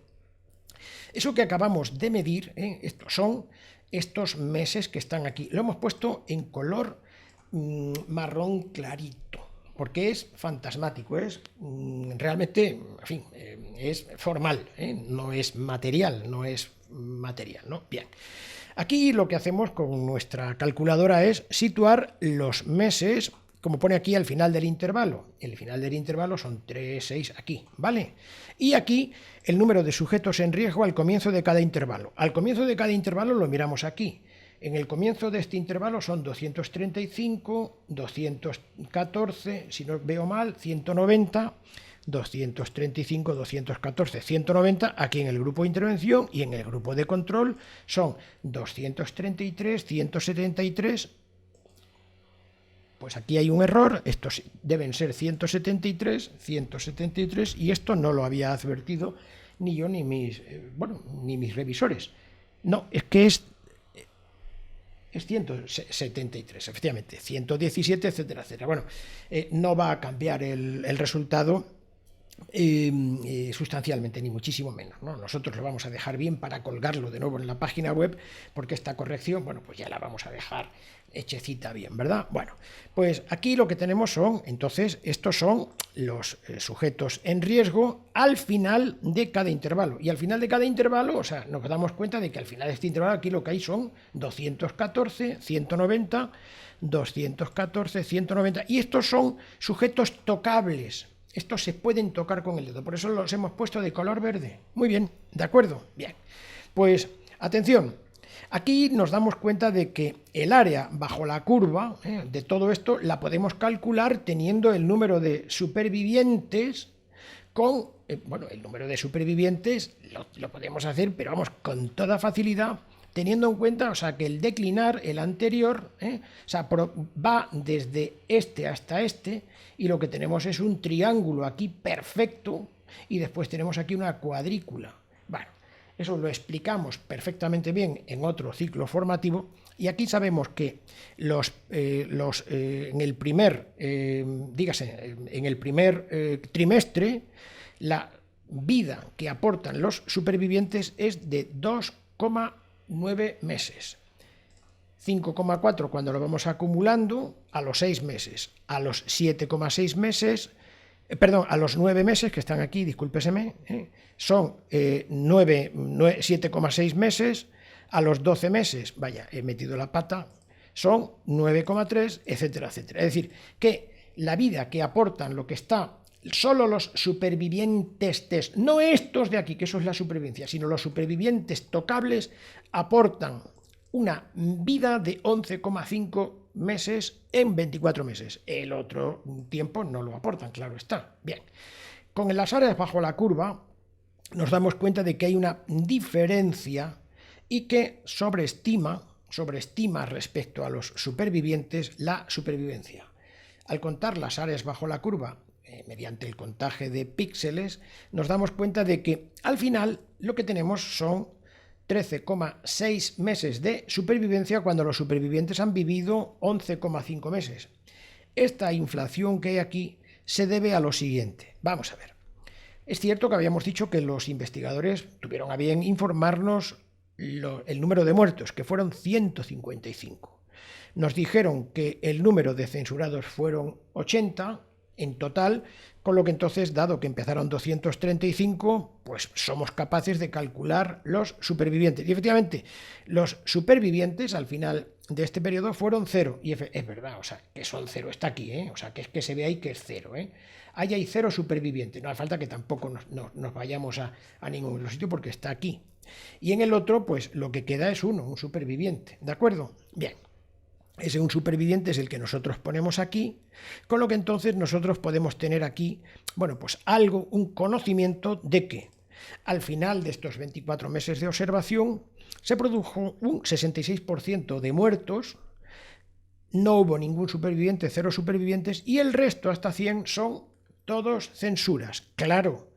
S1: Eso que acabamos de medir, estos son estos meses que están aquí. Lo hemos puesto en color marrón clarito, porque es fantasmático, es realmente, en fin, es formal, no es material, ¿no? Bien. Aquí lo que hacemos con nuestra calculadora es situar los meses, como pone aquí, al final del intervalo. El final del intervalo son 3, 6, aquí, ¿vale? Y aquí el número de sujetos en riesgo al comienzo de cada intervalo. Al comienzo de cada intervalo lo miramos aquí. En el comienzo de este intervalo son 235, 214, si no veo mal, 190, 235, 214, 190, aquí en el grupo de intervención, y en el grupo de control son 233, 173, pues aquí hay un error, estos deben ser 173, 173, y esto no lo había advertido ni yo ni mis revisores. No, es que es 173, efectivamente, 117, etcétera, etcétera. Bueno, no va a cambiar el resultado sustancialmente, ni muchísimo menos, ¿no? Nosotros lo vamos a dejar bien para colgarlo de nuevo en la página web, porque esta corrección, bueno, pues ya la vamos a dejar hechecita bien, ¿verdad? Bueno, pues aquí lo que tenemos son, entonces, estos son los sujetos en riesgo al final de cada intervalo. Y al final de cada intervalo, o sea, nos damos cuenta de que al final de este intervalo aquí lo que hay son 214, 190, 214, 190, y estos son sujetos tocables. Estos se pueden tocar con el dedo, por eso los hemos puesto de color verde. Muy bien, ¿de acuerdo? Bien, pues atención, aquí nos damos cuenta de que el área bajo la curva de todo esto la podemos calcular teniendo el número de supervivientes con, el número de supervivientes lo podemos hacer, pero vamos, con toda facilidad, teniendo en cuenta, o sea, que el declinar, el anterior, o sea, va desde este hasta este, y lo que tenemos es un triángulo aquí perfecto, y después tenemos aquí una cuadrícula. Bueno, eso lo explicamos perfectamente bien en otro ciclo formativo, y aquí sabemos que en el primer, trimestre, la vida que aportan los supervivientes es de 2,9 meses. 5,4 cuando lo vamos acumulando a los 6 meses, a los 7,6 meses, a los 9 meses que están aquí, discúlpeseme, son 7,6 meses, a los 12 meses, vaya, he metido la pata, son 9,3, etcétera, etcétera. Es decir, que la vida que aportan lo que está, solo los supervivientes, no estos de aquí, que eso es la supervivencia, sino los supervivientes tocables, aportan una vida de 11,5 meses en 24 meses. El otro tiempo no lo aportan, claro está. Bien, con las áreas bajo la curva, nos damos cuenta de que hay una diferencia y que sobreestima respecto a los supervivientes la supervivencia. Al contar las áreas bajo la curva mediante el contaje de píxeles, nos damos cuenta de que al final lo que tenemos son 13,6 meses de supervivencia cuando los supervivientes han vivido 11,5 meses. Esta inflación que hay aquí se debe a lo siguiente. Vamos a ver. Es cierto que habíamos dicho que los investigadores tuvieron a bien informarnos el número de muertos, que fueron 155. Nos dijeron que el número de censurados fueron 80 en total, con lo que entonces, dado que empezaron 235, pues somos capaces de calcular los supervivientes. Y efectivamente, los supervivientes al final de este periodo fueron 0. Y es verdad, o sea, que son 0, está aquí, o sea, que es que se ve ahí que es 0, Ahí hay 0 supervivientes, no hace falta que tampoco nos vayamos a ningún otro sitio porque está aquí. Y en el otro, pues lo que queda es un superviviente, ¿de acuerdo? Bien. Ese un superviviente es el que nosotros ponemos aquí, con lo que entonces nosotros podemos tener aquí, bueno, pues algo, un conocimiento de que al final de estos 24 meses de observación se produjo un 66% de muertos, no hubo ningún superviviente, 0 supervivientes, y el resto, hasta 100, son todos censuras. Claro,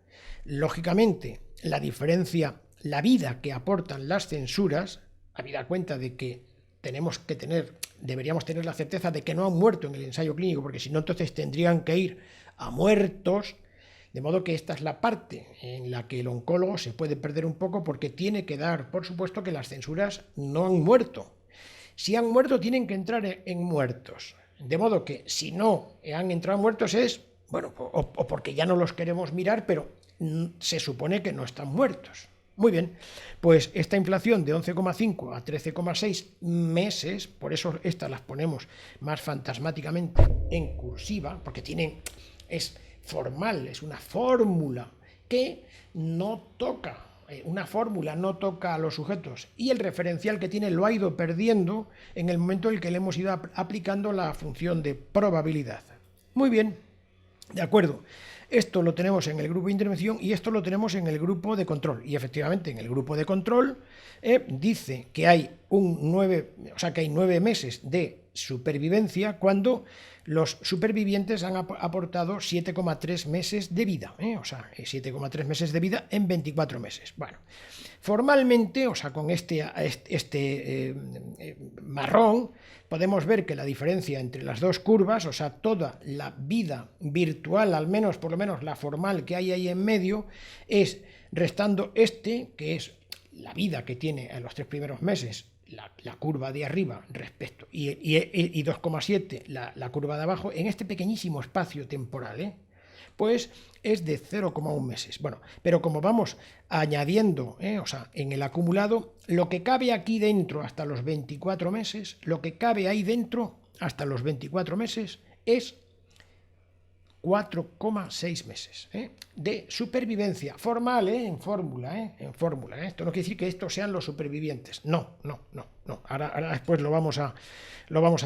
S1: lógicamente, la diferencia, la vida que aportan las censuras, habida cuenta de que deberíamos tener la certeza de que no han muerto en el ensayo clínico, porque si no, entonces tendrían que ir a muertos, de modo que esta es la parte en la que el oncólogo se puede perder un poco, porque tiene que dar, por supuesto, que las censuras no han muerto. Si han muerto, tienen que entrar en muertos. De modo que si no han entrado muertos es, bueno, o porque ya no los queremos mirar, pero se supone que no están muertos. Muy bien, pues esta inflación de 11,5 a 13,6 meses, por eso estas las ponemos más fantasmáticamente en cursiva, porque es formal, es una fórmula que no toca, a los sujetos, y el referencial que tiene lo ha ido perdiendo en el momento en el que le hemos ido aplicando la función de probabilidad. Muy bien, de acuerdo. Esto lo tenemos en el grupo de intervención y esto lo tenemos en el grupo de control. Y efectivamente, en el grupo de control dice que hay 9 meses de supervivencia cuando los supervivientes han aportado 7,3 meses de vida. O sea, 7,3 meses de vida en 24 meses. Bueno, formalmente, o sea, con este marrón, podemos ver que la diferencia entre las dos curvas, o sea, toda la vida virtual, al menos, por lo menos la formal que hay ahí en medio, es restando que es la vida que tiene en los 3 primeros meses, la curva de arriba respecto, y 2,7 la curva de abajo, en este pequeñísimo espacio temporal, pues es de 0,1 meses. Bueno, pero como vamos añadiendo, o sea, en el acumulado, lo que cabe aquí dentro hasta los 24 meses, lo que cabe ahí dentro hasta los 24 meses es 4,6 meses de supervivencia formal, en fórmula. Esto no quiere decir que estos sean los supervivientes. No. Ahora después lo vamos a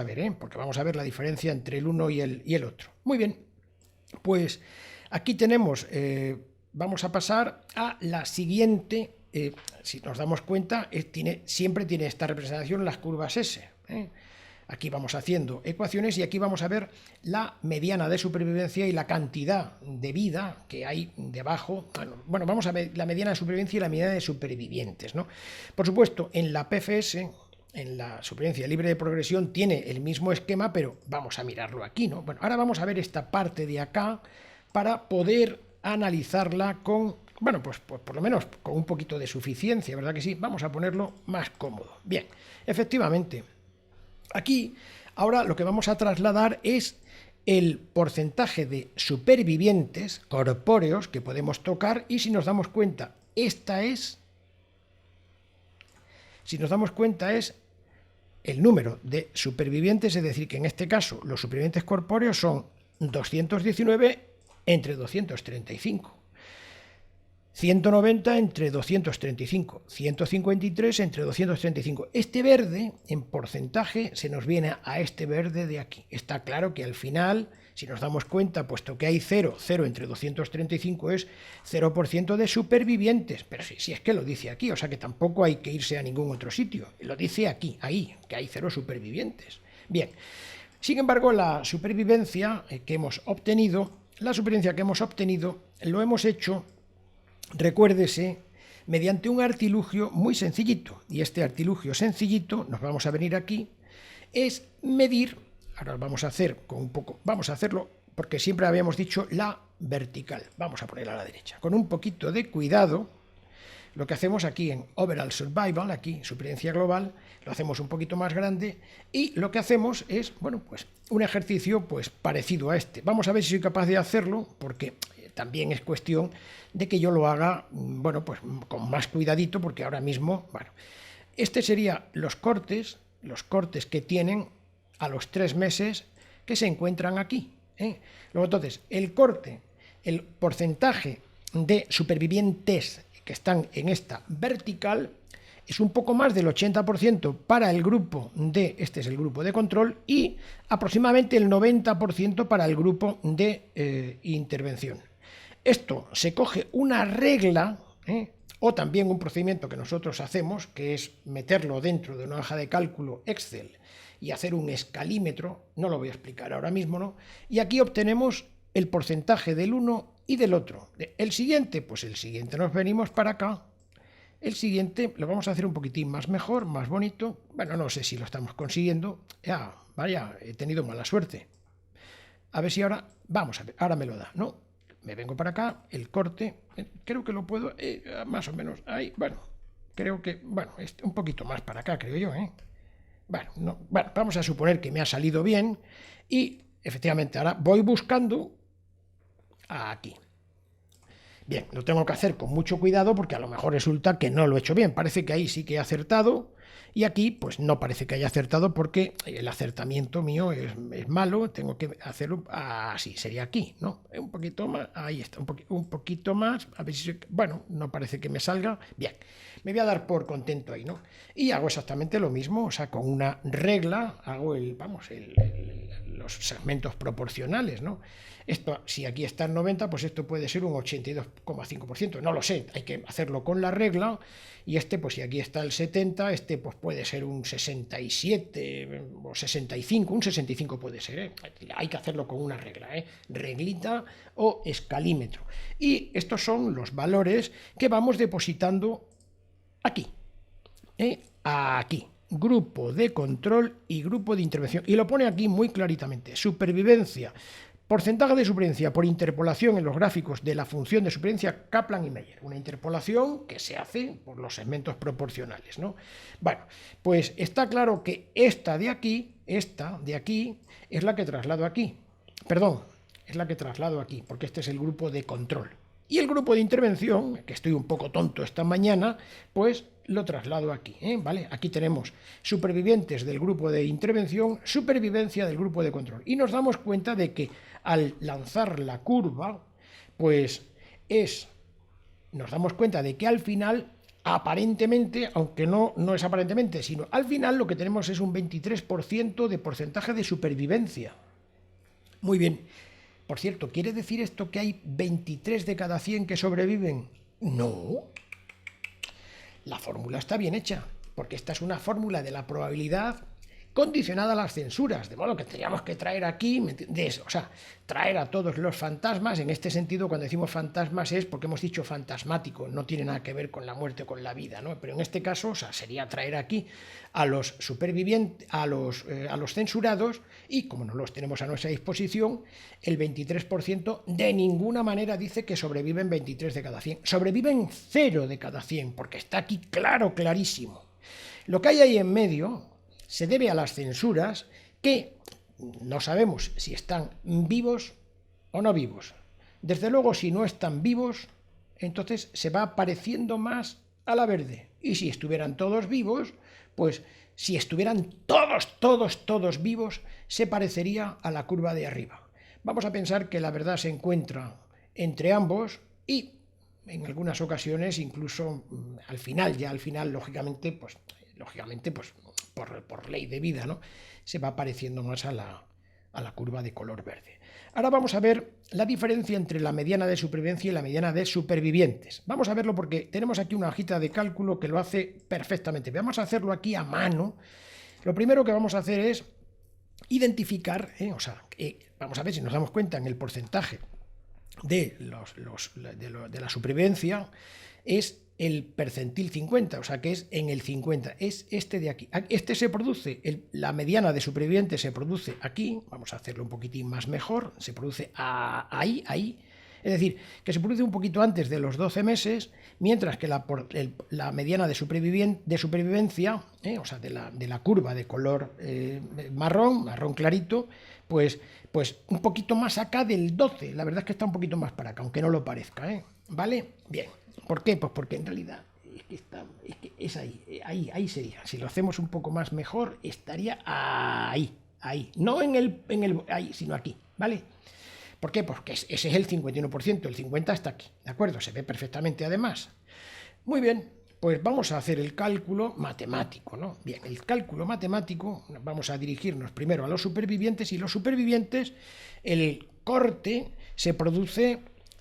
S1: ver, porque vamos a ver la diferencia entre el uno y el otro. Muy bien, pues aquí tenemos, vamos a pasar a la siguiente. Si nos damos cuenta, siempre tiene esta representación las curvas S. Aquí vamos haciendo ecuaciones y aquí vamos a ver la mediana de supervivencia y la cantidad de vida que hay debajo. Bueno, vamos a ver la mediana de supervivencia y la mediana de supervivientes, ¿no? Por supuesto, en la PFS, en la supervivencia libre de progresión, tiene el mismo esquema, pero vamos a mirarlo aquí, ¿no? Bueno, ahora vamos a ver esta parte de acá para poder analizarla con, bueno, pues por lo menos con un poquito de suficiencia, ¿verdad que sí? Vamos a ponerlo más cómodo. Bien, efectivamente. Aquí, ahora lo que vamos a trasladar es el porcentaje de supervivientes corpóreos que podemos tocar y si nos damos cuenta, es el número de supervivientes, es decir, que en este caso los supervivientes corpóreos son 219 entre 235. 190 entre 235, 153 entre 235. Este verde, en porcentaje, se nos viene a este verde de aquí. Está claro que al final, si nos damos cuenta, puesto que hay 0, 0 entre 235 es 0% de supervivientes. Pero si es que lo dice aquí, o sea que tampoco hay que irse a ningún otro sitio. Lo dice aquí, ahí, que hay 0 supervivientes. Bien, sin embargo, la supervivencia que hemos obtenido, lo hemos hecho, recuérdese, mediante un artilugio muy sencillito. Y este artilugio sencillito, nos vamos a venir aquí, es medir, ahora vamos a hacerlo, porque siempre habíamos dicho la vertical. Vamos a ponerla a la derecha. Con un poquito de cuidado, lo que hacemos aquí en Overall Survival, aquí, supervivencia global, lo hacemos un poquito más grande y lo que hacemos es, bueno, pues un ejercicio pues parecido a este. Vamos a ver si soy capaz de hacerlo, porque también es cuestión de que yo lo haga, bueno, pues con más cuidadito, porque ahora mismo, bueno, este sería los cortes que tienen a los 3 meses que se encuentran aquí. Luego, entonces, el porcentaje de supervivientes que están en esta vertical es un poco más del 80% para el grupo este es el grupo de control, y aproximadamente el 90% para el grupo de intervención. Esto se coge una regla, o también un procedimiento que nosotros hacemos, que es meterlo dentro de una hoja de cálculo Excel y hacer un escalímetro, no lo voy a explicar ahora mismo, ¿no? Y aquí obtenemos el porcentaje del uno y del otro. El siguiente, pues el siguiente nos venimos para acá. El siguiente lo vamos a hacer un poquitín más mejor, más bonito. Bueno, no sé si lo estamos consiguiendo. Ya, vaya, he tenido mala suerte. A ver si ahora, vamos a ver, ahora me lo da, ¿no? Me vengo para acá, el corte, creo que lo puedo, más o menos, ahí, bueno, creo que, bueno, un poquito más para acá, creo yo, Bueno, vamos a suponer que me ha salido bien y, efectivamente, ahora voy buscando aquí. Bien, lo tengo que hacer con mucho cuidado porque a lo mejor resulta que no lo he hecho bien. Parece que ahí sí que he acertado y aquí pues no parece que haya acertado porque el acertamiento mío es malo. Tengo que hacerlo así, sería aquí, ¿no? Un poquito más, ahí está, un poquito más, a ver si, bueno, no parece que me salga. Bien, me voy a dar por contento ahí, ¿no? Y hago exactamente lo mismo, o sea, con una regla hago los segmentos proporcionales, ¿no? Esto, si aquí está el 90, pues esto puede ser un 82,5%. No lo sé, hay que hacerlo con la regla. Y este, pues si aquí está el 70, este pues puede ser un 67 o 65, un 65 puede ser, Hay que hacerlo con una regla, reglita o escalímetro. Y estos son los valores que vamos depositando aquí, aquí. Grupo de control y grupo de intervención. Y lo pone aquí muy claritamente. Supervivencia. Porcentaje de supervivencia por interpolación en los gráficos de la función de supervivencia Kaplan y Meier. Una interpolación que se hace por los segmentos proporcionales, ¿no? Bueno, pues está claro que esta de aquí es la que traslado aquí. Perdón, es la que traslado aquí, porque este es el grupo de control. Y el grupo de intervención, que estoy un poco tonto esta mañana, pues lo traslado aquí, ¿vale? Aquí tenemos supervivientes del grupo de intervención, supervivencia del grupo de control. Y nos damos cuenta de que al lanzar la curva, pues nos damos cuenta de que al final, aparentemente, aunque no es aparentemente, sino al final lo que tenemos es un 23% de porcentaje de supervivencia. Muy bien. Por cierto, ¿quiere decir esto que hay 23 de cada 100 que sobreviven? No. La fórmula está bien hecha, porque esta es una fórmula de la probabilidad condicionada a las censuras, de modo que tendríamos que traer aquí, o sea, traer a todos los fantasmas. En este sentido, cuando decimos fantasmas es porque hemos dicho fantasmático, no tiene nada que ver con la muerte o con la vida, ¿no? Pero en este caso, o sea, sería traer aquí a los supervivientes, a los censurados, y como no los tenemos a nuestra disposición, el 23% de ninguna manera dice que sobreviven 23 de cada 100, sobreviven 0 de cada 100, porque está aquí clarísimo. Lo que hay ahí en medio se debe a las censuras, que no sabemos si están vivos o no vivos. Desde luego, si no están vivos, entonces se va pareciendo más a la verde. Y si estuvieran todos vivos, pues si estuvieran todos vivos, se parecería a la curva de arriba. Vamos a pensar que la verdad se encuentra entre ambos y en algunas ocasiones, incluso al final, lógicamente, pues por ley de vida, ¿no? Se va pareciendo más a la curva de color verde. Ahora vamos a ver la diferencia entre la mediana de supervivencia y la mediana de supervivientes. Vamos a verlo porque tenemos aquí una hojita de cálculo que lo hace perfectamente. Vamos a hacerlo aquí a mano. Lo primero que vamos a hacer es identificar, vamos a ver si nos damos cuenta en el porcentaje de la supervivencia, es el percentil 50, o sea que es en el 50, es este de aquí. Este se produce, la mediana de supervivientes se produce aquí, vamos a hacerlo un poquitín más mejor, se produce ahí, es decir, que se produce un poquito antes de los 12 meses, mientras que la mediana de supervivencia, o sea, de la curva de color marrón clarito, pues un poquito más acá del 12, la verdad es que está un poquito más para acá, aunque no lo parezca, ¿vale? Bien, ¿por qué? Pues porque en realidad es ahí sería, si lo hacemos un poco más mejor, estaría ahí, no en el ahí, sino aquí, ¿vale? ¿Por qué? Porque ese es el 51%, el 50% está aquí, ¿de acuerdo? Se ve perfectamente además. Muy bien, pues vamos a hacer el cálculo matemático, ¿no? Bien, el cálculo matemático, vamos a dirigirnos primero a los supervivientes, y los supervivientes, el corte se produce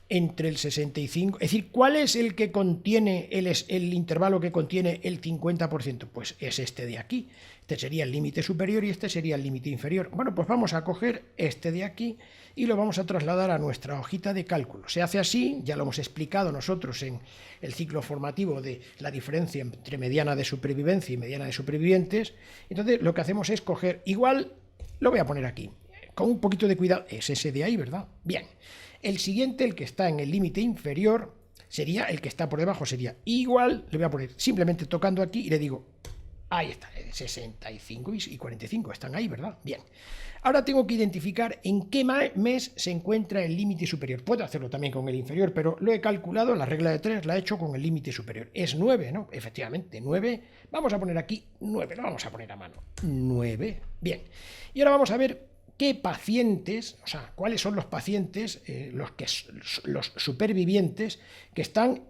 S1: entre el 65, es decir, ¿cuál es el que contiene, el intervalo que contiene el 50%? Pues es este de aquí. Este sería el límite superior y este sería el límite inferior. Bueno, pues vamos a coger este de aquí y lo vamos a trasladar a nuestra hojita de cálculo. Se hace así, ya lo hemos explicado nosotros en el ciclo formativo de la diferencia entre mediana de supervivencia y mediana de supervivientes. Entonces lo que hacemos es coger, igual lo voy a poner aquí, con un poquito de cuidado, es ese de ahí, ¿verdad? Bien. El siguiente, el que está en el límite inferior, sería el que está por debajo, sería igual, le voy a poner simplemente tocando aquí y le digo, ahí está, 65 y 45, están ahí, ¿verdad? Bien. Ahora tengo que identificar en qué mes se encuentra el límite superior. Puedo hacerlo también con el inferior, pero lo he calculado, la regla de 3 la he hecho con el límite superior. Es 9, ¿no? Efectivamente, 9. Vamos a poner aquí 9, lo vamos a poner a mano. 9. Bien. Y ahora vamos a ver qué pacientes, o sea, cuáles son los pacientes, los supervivientes que están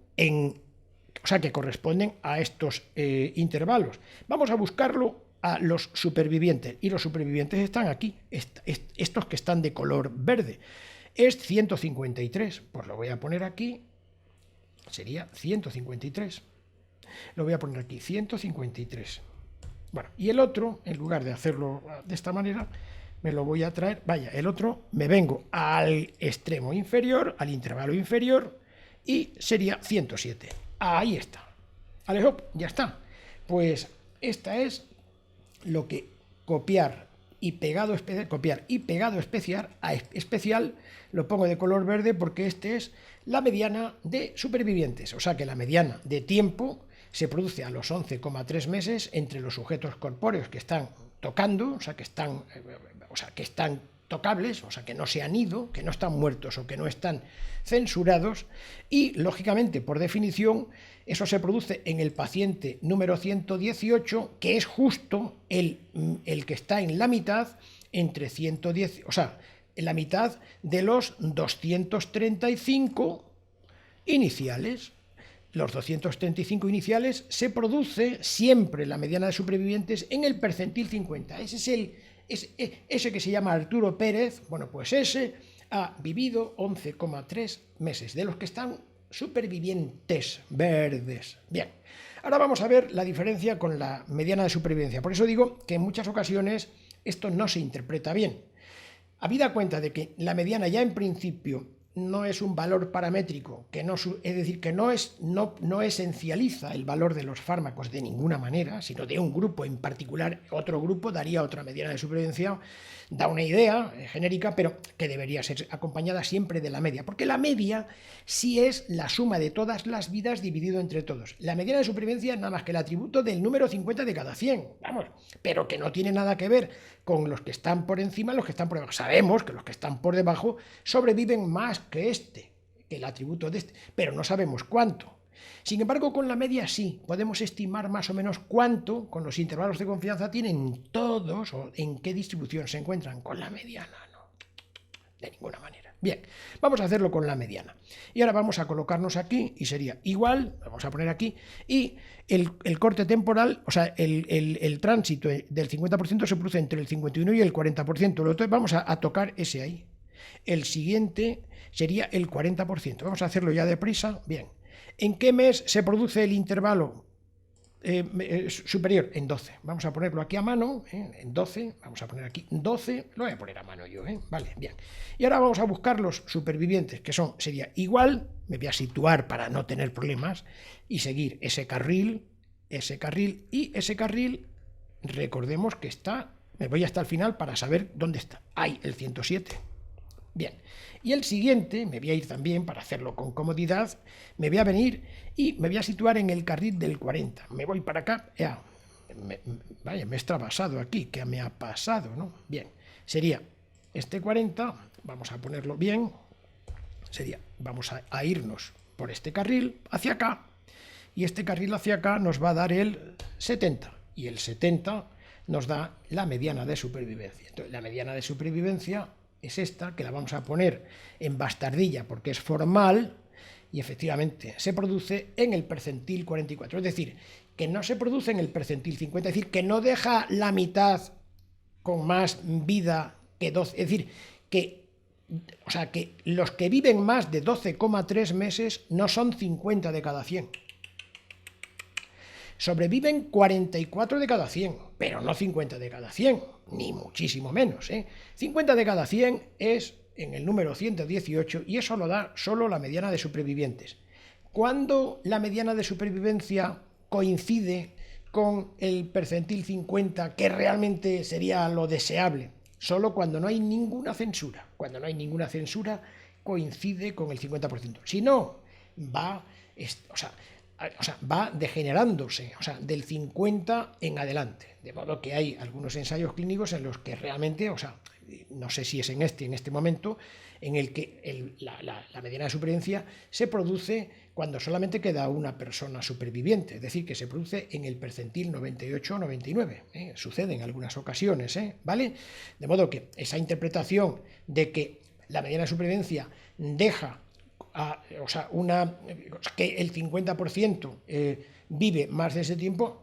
S1: o sea, que corresponden a estos intervalos. Vamos a buscarlo a los supervivientes, y los supervivientes están aquí, estos que están de color verde. Es 153, pues lo voy a poner aquí, sería 153. Lo voy a poner aquí, 153. Bueno, y el otro, en lugar de hacerlo de esta manera, me lo voy a traer, el otro, me vengo al extremo inferior, al intervalo inferior, y sería 107. Ahí está. Vale, ya está. Pues esta es lo que copiar y pegado especial, lo pongo de color verde porque este es la mediana de supervivientes. O sea que la mediana de tiempo se produce a los 11,3 meses entre los sujetos corpóreos que están tocando, o sea que están tocables, o sea que no se han ido, que no están muertos o que no están censurados, y lógicamente, por definición, eso se produce en el paciente número 118, que es justo el que está en la mitad entre 110, o sea, en la mitad de los 235 iniciales. Los 235 iniciales se produce siempre la mediana de supervivientes en el percentil 50. Ese es ese que se llama Arturo Pérez. Bueno, pues ese ha vivido 11,3 meses, de los que están supervivientes verdes. Bien, ahora vamos a ver la diferencia con la mediana de supervivencia. Por eso digo que en muchas ocasiones esto no se interpreta bien. Habida cuenta de que la mediana ya en principio no es un valor paramétrico, es decir, que no esencializa el valor de los fármacos de ninguna manera, sino de un grupo en particular. Otro grupo daría otra mediana de supervivencia, da una idea genérica, pero que debería ser acompañada siempre de la media, porque la media sí es la suma de todas las vidas dividido entre todos. La mediana de supervivencia es nada más que el atributo del número 50 de cada 100, vamos, pero que no tiene nada que ver con los que están por encima y los que están por debajo. Sabemos que los que están por debajo sobreviven más que el atributo de este, pero no sabemos cuánto. Sin embargo, con la media sí, podemos estimar más o menos cuánto, con los intervalos de confianza, tienen todos o en qué distribución se encuentran. Con la mediana, ¿no? de ninguna manera. Bien, vamos a hacerlo con la mediana. Y ahora vamos a colocarnos aquí y sería igual, vamos a poner aquí, y el corte temporal, o sea, el tránsito del 50% se produce entre el 51 y el 40%. Entonces vamos a tocar ese ahí. El siguiente sería el 40%. Vamos a hacerlo ya deprisa. Bien. ¿En qué mes se produce el intervalo superior? En 12. Vamos a ponerlo aquí a mano, en 12. Vamos a poner aquí 12. Lo voy a poner a mano yo, Vale, bien. Y ahora vamos a buscar los supervivientes, que sería igual, me voy a situar para no tener problemas, y seguir ese carril, y ese carril, recordemos que está, me voy hasta el final para saber dónde está. Ahí, el 107. Bien, y el siguiente, me voy a ir también, para hacerlo con comodidad, me voy a venir y me voy a situar en el carril del 40. Me voy para acá, ya, vaya, me he extravasado aquí, ¿qué me ha pasado, no? Bien, sería este 40, vamos a ponerlo bien, sería, vamos a irnos por este carril hacia acá, y este carril hacia acá nos va a dar el 70, y el 70 nos da la mediana de supervivencia. Entonces, la mediana de supervivencia es esta, que la vamos a poner en bastardilla porque es formal, y efectivamente se produce en el percentil 44, es decir, que no se produce en el percentil 50, es decir, que no deja la mitad con más vida que 12, es decir, que, o sea, que los que viven más de 12,3 meses no son 50 de cada 100. Sobreviven 44 de cada 100, pero no 50 de cada 100, ni muchísimo menos. 50 de cada 100 es en el número 118 y eso lo da solo la mediana de supervivientes. ¿Cuándo la mediana de supervivencia coincide con el percentil 50, que realmente sería lo deseable? Solo cuando no hay ninguna censura. Cuando no hay ninguna censura coincide con el 50%. Si no, va degenerándose, del 50 en adelante. De modo que hay algunos ensayos clínicos en los que realmente, no sé si es en este momento, en el que la mediana de supervivencia se produce cuando solamente queda una persona superviviente, es decir, que se produce en el percentil 98 o 99. Sucede en algunas ocasiones, ¿vale? De modo que esa interpretación de que la mediana de supervivencia deja que el 50% vive más de ese tiempo,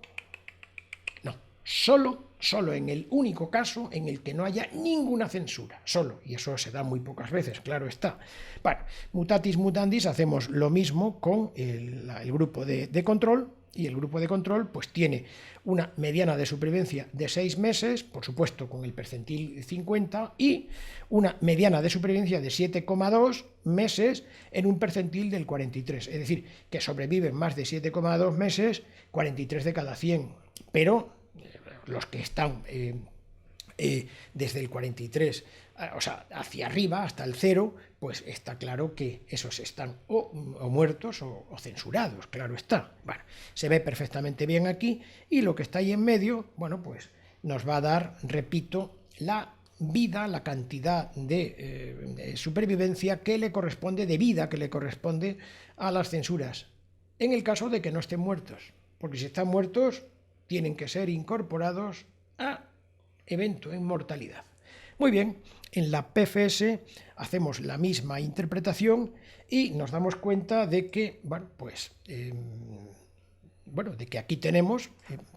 S1: no, solo en el único caso en el que no haya ninguna censura, solo, y eso se da muy pocas veces, claro está. Bueno, mutatis mutandis, hacemos lo mismo con el grupo de control, y el grupo de control pues tiene una mediana de supervivencia de 6 meses, por supuesto con el percentil 50, y una mediana de supervivencia de 7,2 meses en un percentil del 43, es decir, que sobreviven más de 7,2 meses, 43 de cada 100, pero los que están desde el 43 hacia arriba hasta el 0, pues está claro que esos están o muertos o censurados, claro está. Bueno, se ve perfectamente bien aquí, y lo que está ahí en medio, bueno, pues nos va a dar, repito, la vida, la cantidad de supervivencia que le corresponde, de vida que le corresponde a las censuras, en el caso de que no estén muertos, porque si están muertos tienen que ser incorporados a evento en mortalidad. Muy bien, en la PFS hacemos la misma interpretación y nos damos cuenta de que, de que aquí tenemos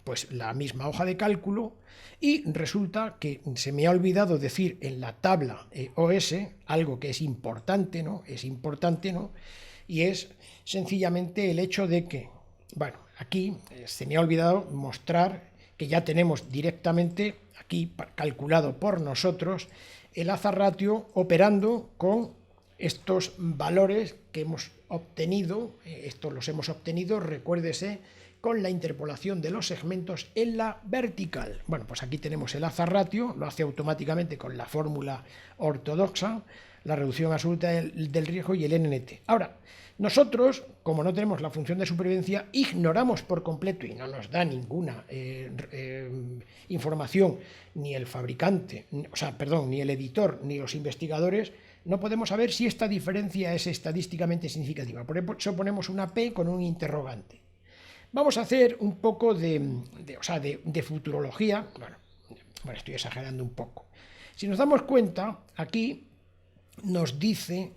S1: pues la misma hoja de cálculo, y resulta que se me ha olvidado decir en la tabla OS algo que es importante, ¿no? Y es sencillamente el hecho de que, aquí se me ha olvidado mostrar que ya tenemos directamente aquí calculado por nosotros el hazard ratio operando con estos valores que hemos obtenido. Estos los hemos obtenido, recuérdese, con la interpolación de los segmentos en la vertical. Bueno, pues aquí tenemos el hazard ratio, lo hace automáticamente con la fórmula ortodoxa, la reducción absoluta del riesgo y el NNT. Ahora, nosotros, como no tenemos la función de supervivencia, ignoramos por completo, y no nos da ninguna información ni el fabricante, ni el editor, ni los investigadores, no podemos saber si esta diferencia es estadísticamente significativa. Por eso ponemos una P con un interrogante. Vamos a hacer un poco de futurología. Bueno, estoy exagerando un poco. Si nos damos cuenta, aquí nos dice,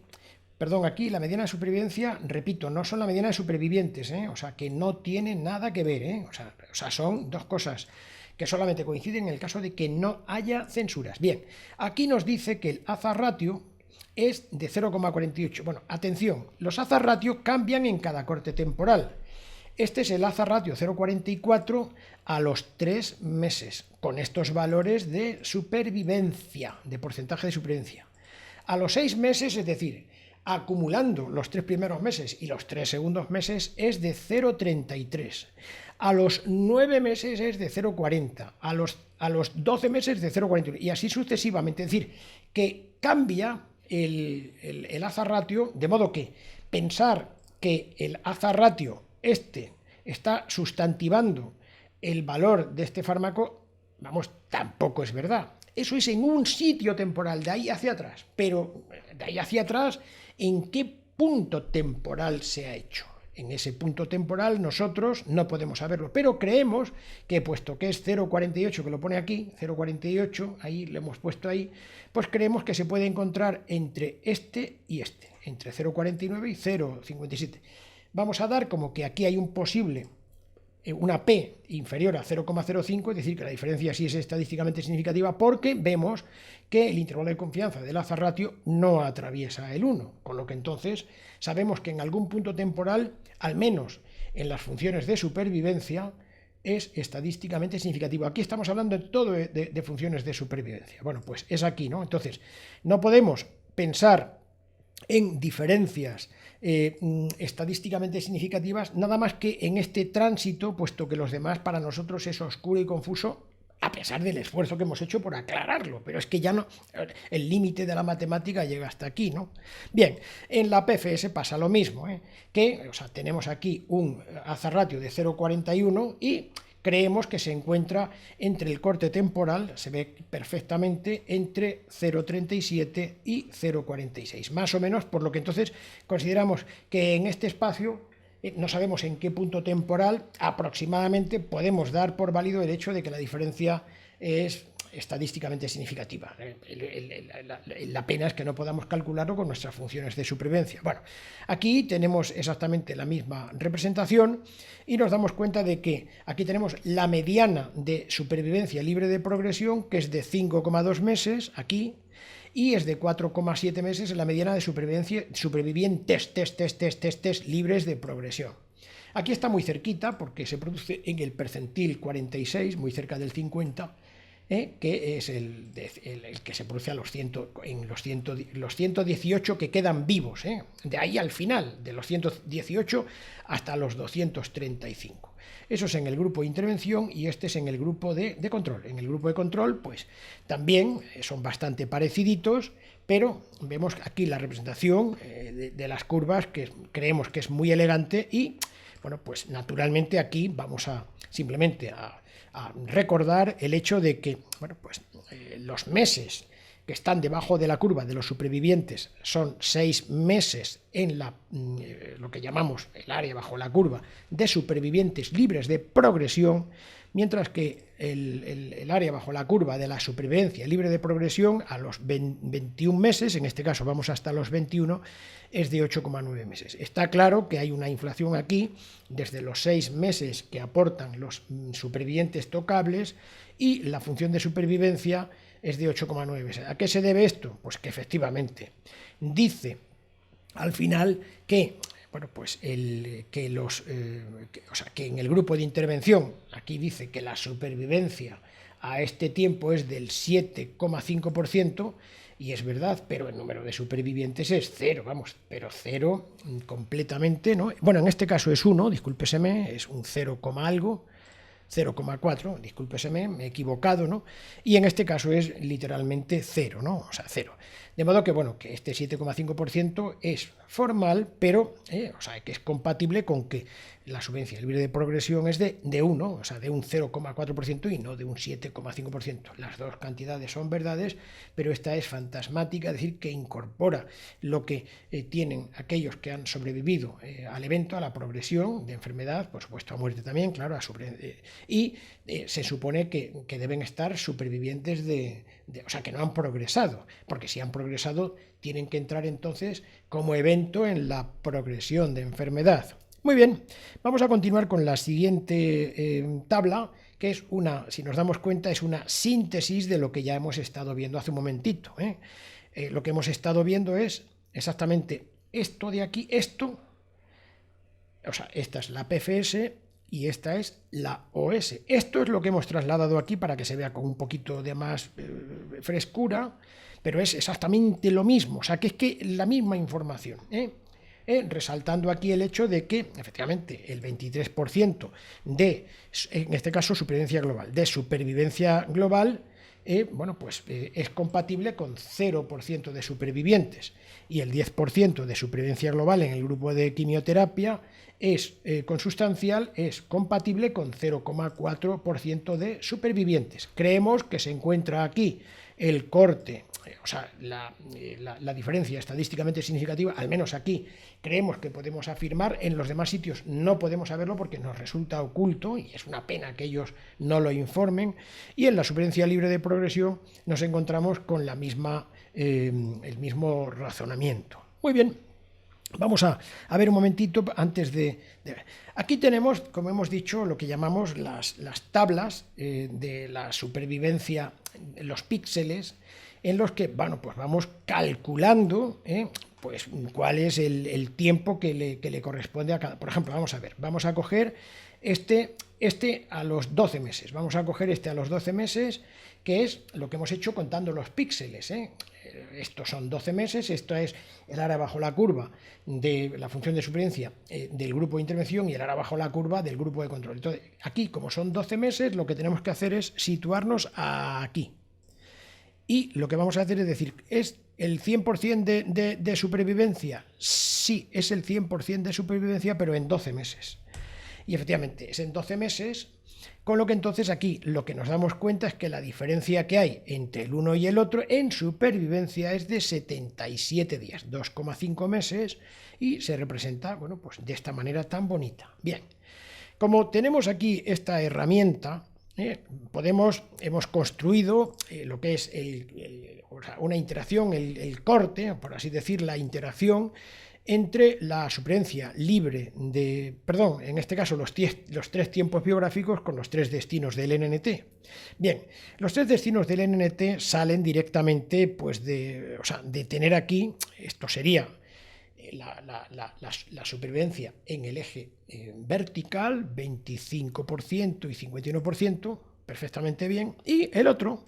S1: perdón, aquí la mediana de supervivencia, repito, no son la mediana de supervivientes, o sea, que no tiene nada que ver, o sea, son dos cosas que solamente coinciden en el caso de que no haya censuras. Bien, aquí nos dice que el hazard ratio es de 0,48. Bueno, atención, los hazard ratio cambian en cada corte temporal. Este es el hazard ratio 0,44 a los 3 meses, con estos valores de supervivencia, de porcentaje de supervivencia. A los 6 meses, es decir, acumulando los 3 primeros meses y los 3 segundos meses, es de 0,33. A los 9 meses es de 0,40. A los 12 meses de 0,41. Y así sucesivamente. Es decir, que cambia el hazard ratio, de modo que pensar que el hazard ratio está sustantivando el valor de este fármaco, vamos, tampoco es verdad. Eso es en un sitio temporal, de ahí hacia atrás. Pero de ahí hacia atrás, ¿en qué punto temporal se ha hecho? En ese punto temporal nosotros no podemos saberlo, pero creemos que, puesto que es 0,48, que lo pone aquí, 0,48, ahí lo hemos puesto ahí, pues creemos que se puede encontrar entre este y este, entre 0,49 y 0,57. Vamos a dar como que aquí hay un posible, una P inferior a 0,05, es decir, que la diferencia sí es estadísticamente significativa, porque vemos que el intervalo de confianza del hazard ratio no atraviesa el 1, con lo que entonces sabemos que en algún punto temporal, al menos en las funciones de supervivencia, es estadísticamente significativo. Aquí estamos hablando de todo de funciones de supervivencia. Bueno, pues es aquí, ¿no? Entonces, no podemos pensar en diferencias estadísticamente significativas, nada más que en este tránsito, puesto que los demás para nosotros es oscuro y confuso, a pesar del esfuerzo que hemos hecho por aclararlo, pero es que ya no, el límite de la matemática llega hasta aquí, ¿no? Bien, en la PFS pasa lo mismo, que, o sea, tenemos aquí un hazard ratio de 0,41 y creemos que se encuentra entre el corte temporal, se ve perfectamente, entre 0,37 y 0,46, más o menos, por lo que entonces consideramos que en este espacio, no sabemos en qué punto temporal, aproximadamente podemos dar por válido el hecho de que la diferencia es estadísticamente significativa. La pena es que no podamos calcularlo con nuestras funciones de supervivencia. Bueno, aquí tenemos exactamente la misma representación y nos damos cuenta de que aquí tenemos la mediana de supervivencia libre de progresión, que es de 5,2 meses, aquí, y es de 4,7 meses en la mediana de supervivientes libres de progresión. Aquí está muy cerquita porque se produce en el percentil 46, muy cerca del 50, que es el que se produce en los 118 que quedan vivos, de ahí al final, de los 118 hasta los 235. Eso es en el grupo de intervención y este es en el grupo de control. En el grupo de control, pues también son bastante pareciditos, pero vemos aquí la representación de las curvas, que creemos que es muy elegante y, bueno, pues naturalmente aquí vamos a simplemente a recordar el hecho de que, bueno, pues los meses que están debajo de la curva de los supervivientes son 6 meses en lo que llamamos el área bajo la curva de supervivientes libres de progresión, mientras que el área bajo la curva de la supervivencia libre de progresión a los 21 meses, en este caso vamos hasta los 21, es de 8,9 meses. Está claro que hay una inflación aquí desde los 6 meses que aportan los supervivientes tocables y la función de supervivencia es de 8,9 meses. ¿A qué se debe esto? Pues que efectivamente dice al final que, bueno, pues que en el grupo de intervención, aquí dice que la supervivencia a este tiempo es del 7,5%, y es verdad, pero el número de supervivientes es 0, vamos, pero 0 completamente, ¿no? Bueno, en este caso es 1, discúlpeseme, es un 0, algo, 0,4, discúlpeseme, me he equivocado, ¿no? Y en este caso es literalmente 0, ¿no? O sea, 0. De modo que, bueno, que este 7,5% es formal, pero, o sea, que es compatible con que la supervivencia libre de progresión es de 1, o sea, de un 0,4% y no de un 7,5%. Las dos cantidades son verdades, pero esta es fantasmática, es decir, que incorpora lo que tienen aquellos que han sobrevivido al evento, a la progresión de enfermedad, por supuesto a muerte también, claro, y se supone que deben estar supervivientes o sea, que no han progresado, porque si han progresado tienen que entrar entonces como evento en la progresión de enfermedad. Muy bien, vamos a continuar con la siguiente tabla, que es si nos damos cuenta, es una síntesis de lo que ya hemos estado viendo hace un momentito. Lo que hemos estado viendo es exactamente esto de aquí, o sea, esta es la PFS y esta es la OS. Esto es lo que hemos trasladado aquí para que se vea con un poquito de más frescura, pero es exactamente lo mismo, o sea, que es que la misma información, resaltando aquí el hecho de que, efectivamente, el 23% en este caso, supervivencia global, bueno, pues es compatible con 0% de supervivientes, y el 10% de supervivencia global en el grupo de quimioterapia es consustancial, es compatible con 0,4% de supervivientes. Creemos que se encuentra aquí el corte, o sea, la diferencia estadísticamente significativa, al menos aquí creemos que podemos afirmar, en los demás sitios no podemos saberlo porque nos resulta oculto y es una pena que ellos no lo informen, y en la supervivencia libre de progresión nos encontramos con el mismo razonamiento. Muy bien. Vamos a ver un momentito antes de... Aquí tenemos, como hemos dicho, lo que llamamos las tablas de la supervivencia, los píxeles, en los que, bueno, pues vamos calculando pues cuál es el tiempo que le corresponde a cada... Por ejemplo, vamos a coger este a los 12 meses. Vamos a coger este a los 12 meses, que es lo que hemos hecho contando los píxeles. Estos son 12 meses, esto es el área bajo la curva de la función de supervivencia del grupo de intervención y el área bajo la curva del grupo de control. Entonces, aquí, como son 12 meses, lo que tenemos que hacer es situarnos aquí. Y lo que vamos a hacer es decir, ¿es el 100% de supervivencia? Sí, es el 100% de supervivencia, pero en 12 meses. Y efectivamente, es en 12 meses, con lo que entonces aquí lo que nos damos cuenta es que la diferencia que hay entre el uno y el otro en supervivencia es de 77 días, 2,5 meses, y se representa, bueno, pues de esta manera tan bonita. Bien, como tenemos aquí esta herramienta, hemos construido lo que es una interacción, el corte, por así decir, la interacción entre la supervivencia libre en este caso los 3 tiempos biográficos con los 3 destinos del NNT. Bien, los 3 destinos del NNT salen directamente pues de tener aquí, esto sería la supervivencia en el eje vertical, 25% y 51%, perfectamente bien, y el otro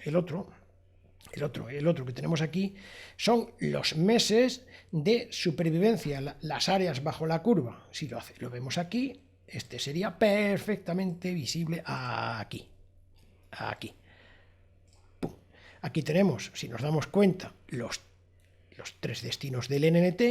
S1: que tenemos aquí son los meses de supervivencia, las áreas bajo la curva. Si lo vemos aquí, este sería perfectamente visible aquí. ¡Pum! Aquí tenemos, si nos damos cuenta, los 3 destinos del NNT,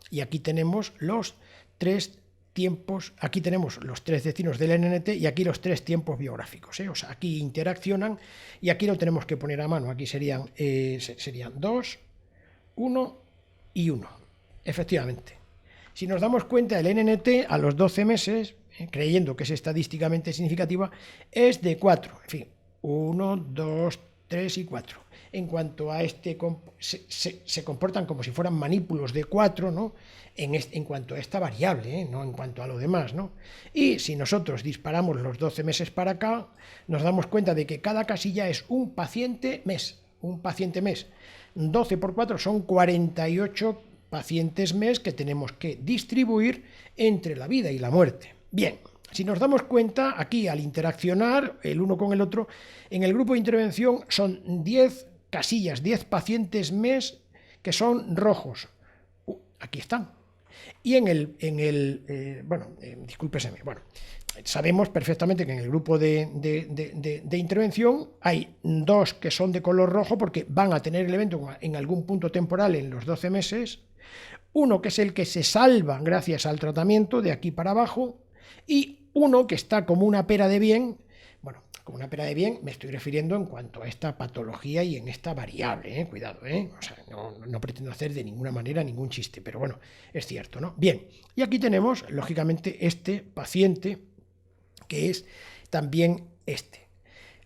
S1: y aquí tenemos los 3 tiempos, aquí tenemos los 3 destinos del NNT y aquí los 3 tiempos biográficos, o sea, aquí interaccionan y aquí lo tenemos que poner a mano, aquí serían 2, 1 y 1, efectivamente. Si nos damos cuenta, el NNT a los 12 meses, creyendo que es estadísticamente significativa, es de 4, en fin, 1, 2, 3 y 4. En cuanto a se comportan como si fueran manípulos de 4, ¿no? En cuanto a esta variable, no en cuanto a lo demás, ¿no? Y si nosotros disparamos los 12 meses para acá, nos damos cuenta de que cada casilla es un paciente mes. 12 por 4 son 48 pacientes mes que tenemos que distribuir entre la vida y la muerte. Bien. Si nos damos cuenta, aquí al interaccionar el uno con el otro, en el grupo de intervención son 10 casillas, 10 pacientes mes que son rojos. Aquí están. Y sabemos perfectamente que en el grupo de intervención hay 2 que son de color rojo porque van a tener el evento en algún punto temporal en los 12 meses, uno que es el que se salva gracias al tratamiento de aquí para abajo, y uno que está como una pera de bien. Bueno, como una pera de bien me estoy refiriendo en cuanto a esta patología y en esta variable, cuidado, o sea, no pretendo hacer de ninguna manera ningún chiste, pero bueno, es cierto, ¿no? Bien, y aquí tenemos, lógicamente, este paciente, que es también este.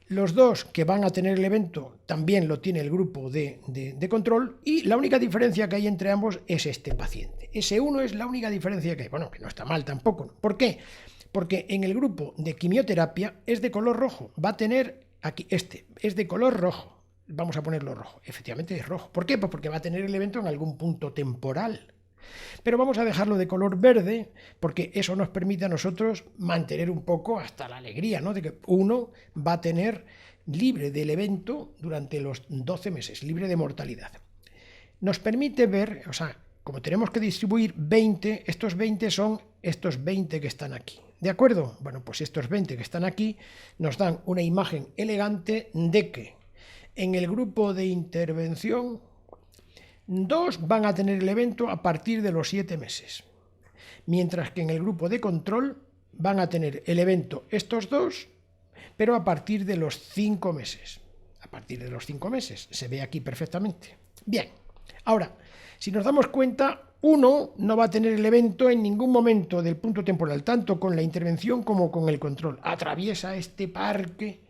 S1: Los dos que van a tener el evento también lo tiene el grupo de control, y la única diferencia que hay entre ambos es este paciente. Ese uno es la única diferencia que hay. Bueno, que no está mal tampoco. ¿Por qué? Porque en el grupo de quimioterapia es de color rojo. Va a tener aquí, este es de color rojo. Vamos a ponerlo rojo. Efectivamente es rojo. ¿Por qué? Pues porque va a tener el evento en algún punto temporal. Pero vamos a dejarlo de color verde porque eso nos permite a nosotros mantener un poco hasta la alegría, ¿no? De que uno va a tener libre del evento durante los 12 meses, libre de mortalidad. Nos permite ver, o sea, como tenemos que distribuir 20, estos 20 son estos 20 que están aquí. ¿De acuerdo? Bueno, pues estos 20 que están aquí nos dan una imagen elegante de que en el grupo de intervención 2 van a tener el evento a partir de los 7 meses, mientras que en el grupo de control van a tener el evento estos 2, pero a partir de los 5 meses. A partir de los 5 meses, se ve aquí perfectamente. Bien, ahora, si nos damos cuenta, uno no va a tener el evento en ningún momento del punto temporal, tanto con la intervención como con el control. Atraviesa este parque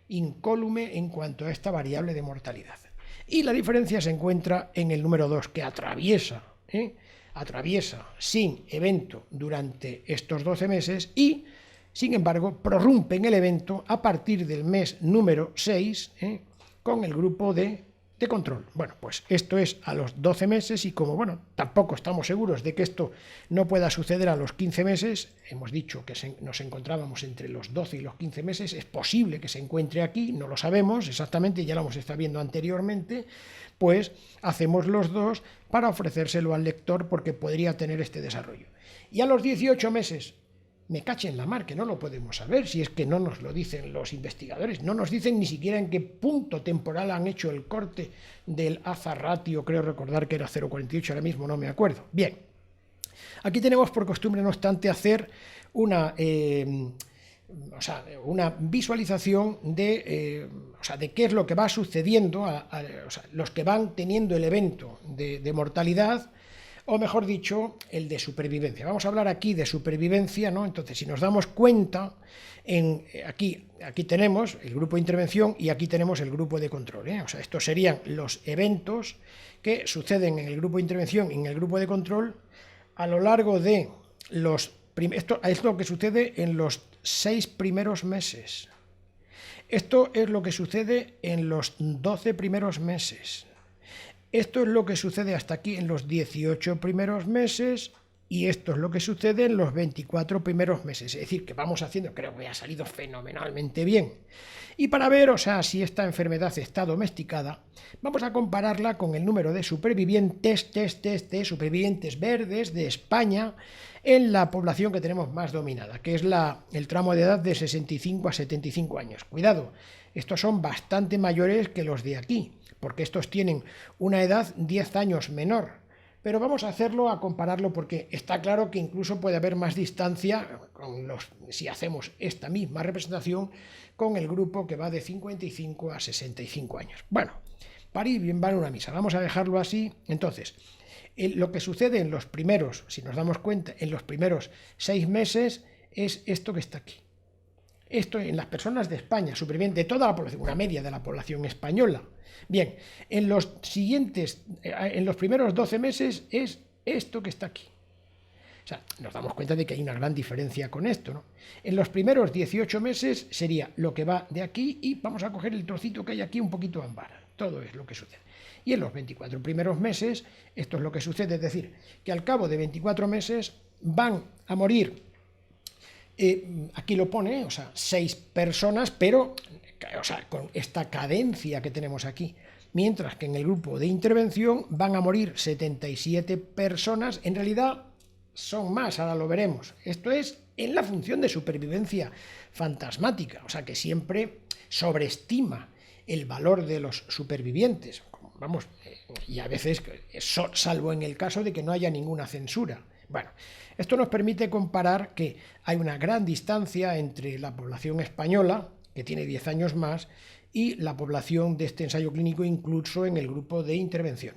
S1: incólume en cuanto a esta variable de mortalidad. Y la diferencia se encuentra en el número 2, que atraviesa sin evento durante estos 12 meses y, sin embargo, prorrumpe en el evento a partir del mes número 6 con el grupo de control. Bueno, pues esto es a los 12 meses y como, bueno, tampoco estamos seguros de que esto no pueda suceder a los 15 meses, hemos dicho que nos encontrábamos entre los 12 y los 15 meses, es posible que se encuentre aquí, no lo sabemos exactamente, ya lo hemos estado viendo anteriormente, pues hacemos los dos para ofrecérselo al lector porque podría tener este desarrollo. Y a los 18 meses, me cache en la mar, que no lo podemos saber, si es que no nos lo dicen los investigadores, no nos dicen ni siquiera en qué punto temporal han hecho el corte del hazard ratio, creo recordar que era 0,48, ahora mismo no me acuerdo. Bien, aquí tenemos por costumbre, no obstante, hacer una visualización de qué es lo que va sucediendo los que van teniendo el evento de mortalidad, o mejor dicho, el de supervivencia. Vamos a hablar aquí de supervivencia, ¿no? Entonces, si nos damos cuenta, aquí tenemos el grupo de intervención y aquí tenemos el grupo de control, O sea, estos serían los eventos que suceden en el grupo de intervención y en el grupo de control a lo largo de esto es lo que sucede en los 6 primeros meses. Esto es lo que sucede en los 12 primeros meses. Esto es lo que sucede hasta aquí en los 18 primeros meses y esto es lo que sucede en los 24 primeros meses. Es decir, que vamos haciendo, creo que ha salido fenomenalmente bien. Y para ver, si esta enfermedad está domesticada, vamos a compararla con el número de supervivientes, supervivientes verdes de España en la población que tenemos más dominada, que es el tramo de edad de 65 a 75 años. Cuidado, estos son bastante mayores que los de aquí, porque estos tienen una edad 10 años menor, pero vamos a hacerlo, a compararlo, porque está claro que incluso puede haber más distancia si hacemos esta misma representación con el grupo que va de 55 a 65 años. Bueno, para ir bien vale una misa, vamos a dejarlo así. Entonces, lo que sucede en los primeros, si nos damos cuenta, en los primeros 6 meses es esto que está aquí. Esto en las personas de España, superviviente de toda la población, una media de la población española. Bien, en los primeros 12 meses es esto que está aquí. O sea, nos damos cuenta de que hay una gran diferencia con esto, ¿no? En los primeros 18 meses sería lo que va de aquí y vamos a coger el trocito que hay aquí un poquito ámbar. Todo es lo que sucede. Y en los 24 primeros meses, esto es lo que sucede, es decir, que al cabo de 24 meses van a morir, aquí lo pone, 6 personas, pero con esta cadencia que tenemos aquí, mientras que en el grupo de intervención van a morir 77 personas, en realidad son más, ahora lo veremos. Esto es en la función de supervivencia fantasmática, que siempre sobreestima el valor de los supervivientes, y a veces, salvo en el caso de que no haya ninguna censura. Bueno, esto nos permite comparar que hay una gran distancia entre la población española, que tiene 10 años más, y la población de este ensayo clínico incluso en el grupo de intervención.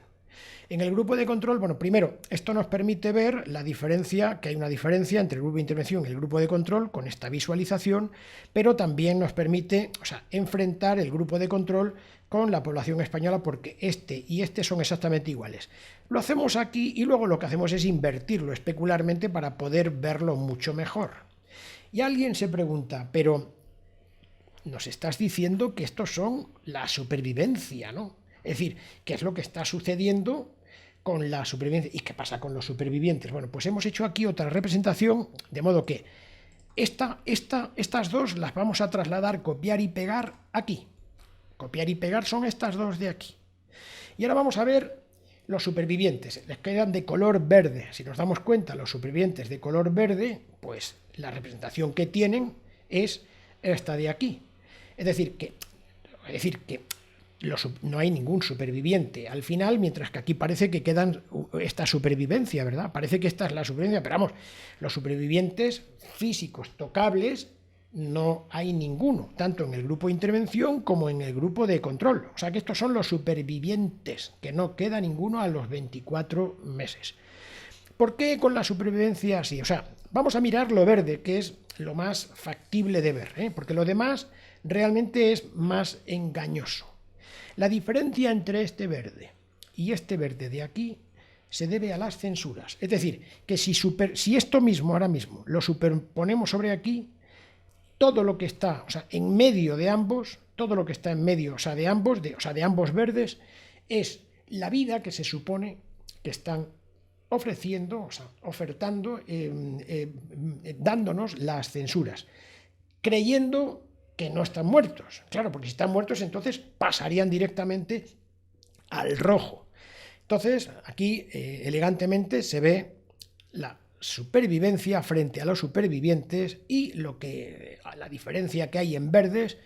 S1: En el grupo de control, bueno, primero, esto nos permite ver la diferencia, que hay una diferencia entre el grupo de intervención y el grupo de control con esta visualización, pero también nos permite, enfrentar el grupo de control con la población española porque este y este son exactamente iguales. Lo hacemos aquí y luego lo que hacemos es invertirlo especularmente para poder verlo mucho mejor. Y alguien se pregunta, pero nos estás diciendo que estos son la supervivencia, ¿no? Es decir, ¿qué es lo que está sucediendo con la supervivencia? ¿Y qué pasa con los supervivientes? Bueno, pues hemos hecho aquí otra representación, de modo que estas dos las vamos a trasladar, copiar y pegar aquí. Copiar y pegar son estas dos de aquí. Y ahora vamos a ver los supervivientes. Les quedan de color verde. Si nos damos cuenta, los supervivientes de color verde, pues la representación que tienen es esta de aquí. Es decir, que no hay ningún superviviente al final, mientras que aquí parece que quedan esta supervivencia, ¿verdad? Parece que esta es la supervivencia, pero vamos, los supervivientes físicos tocables no hay ninguno, tanto en el grupo de intervención como en el grupo de control. O sea que estos son los supervivientes, que no queda ninguno a los 24 meses. ¿Por qué con la supervivencia así? O sea, vamos a mirar lo verde, que es lo más factible de ver, porque lo demás realmente es más engañoso. La diferencia entre este verde y este verde de aquí se debe a las censuras. Es decir, que si esto mismo ahora mismo lo superponemos sobre aquí, todo lo que está, en medio de ambos, todo lo que está en medio, de ambos verdes, es la vida que se supone que están ofreciendo, ofertando, dándonos las censuras, creyendo que no están muertos. Claro, porque si están muertos, entonces pasarían directamente al rojo. Entonces, aquí elegantemente se ve la supervivencia frente a los supervivientes y la diferencia que hay en verdes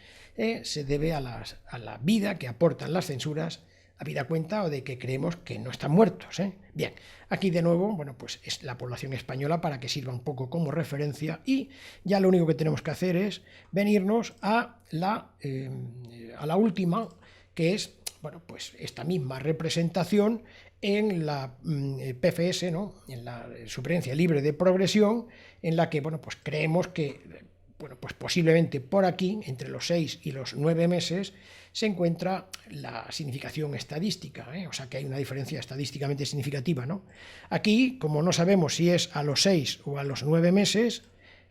S1: se debe a la vida que aportan las censuras, habida cuenta o de que creemos que no están muertos. Bien, aquí de nuevo, bueno, pues es la población española para que sirva un poco como referencia y ya lo único que tenemos que hacer es venirnos a la última, que es, bueno, pues esta misma representación en la PFS, ¿no? En la supervivencia libre de progresión, en la que, bueno, pues creemos que, bueno, pues posiblemente por aquí, entre los 6 y los 9 meses, se encuentra la significación estadística, o sea que hay una diferencia estadísticamente significativa, ¿no? Aquí, como no sabemos si es a los 6 o a los 9 meses,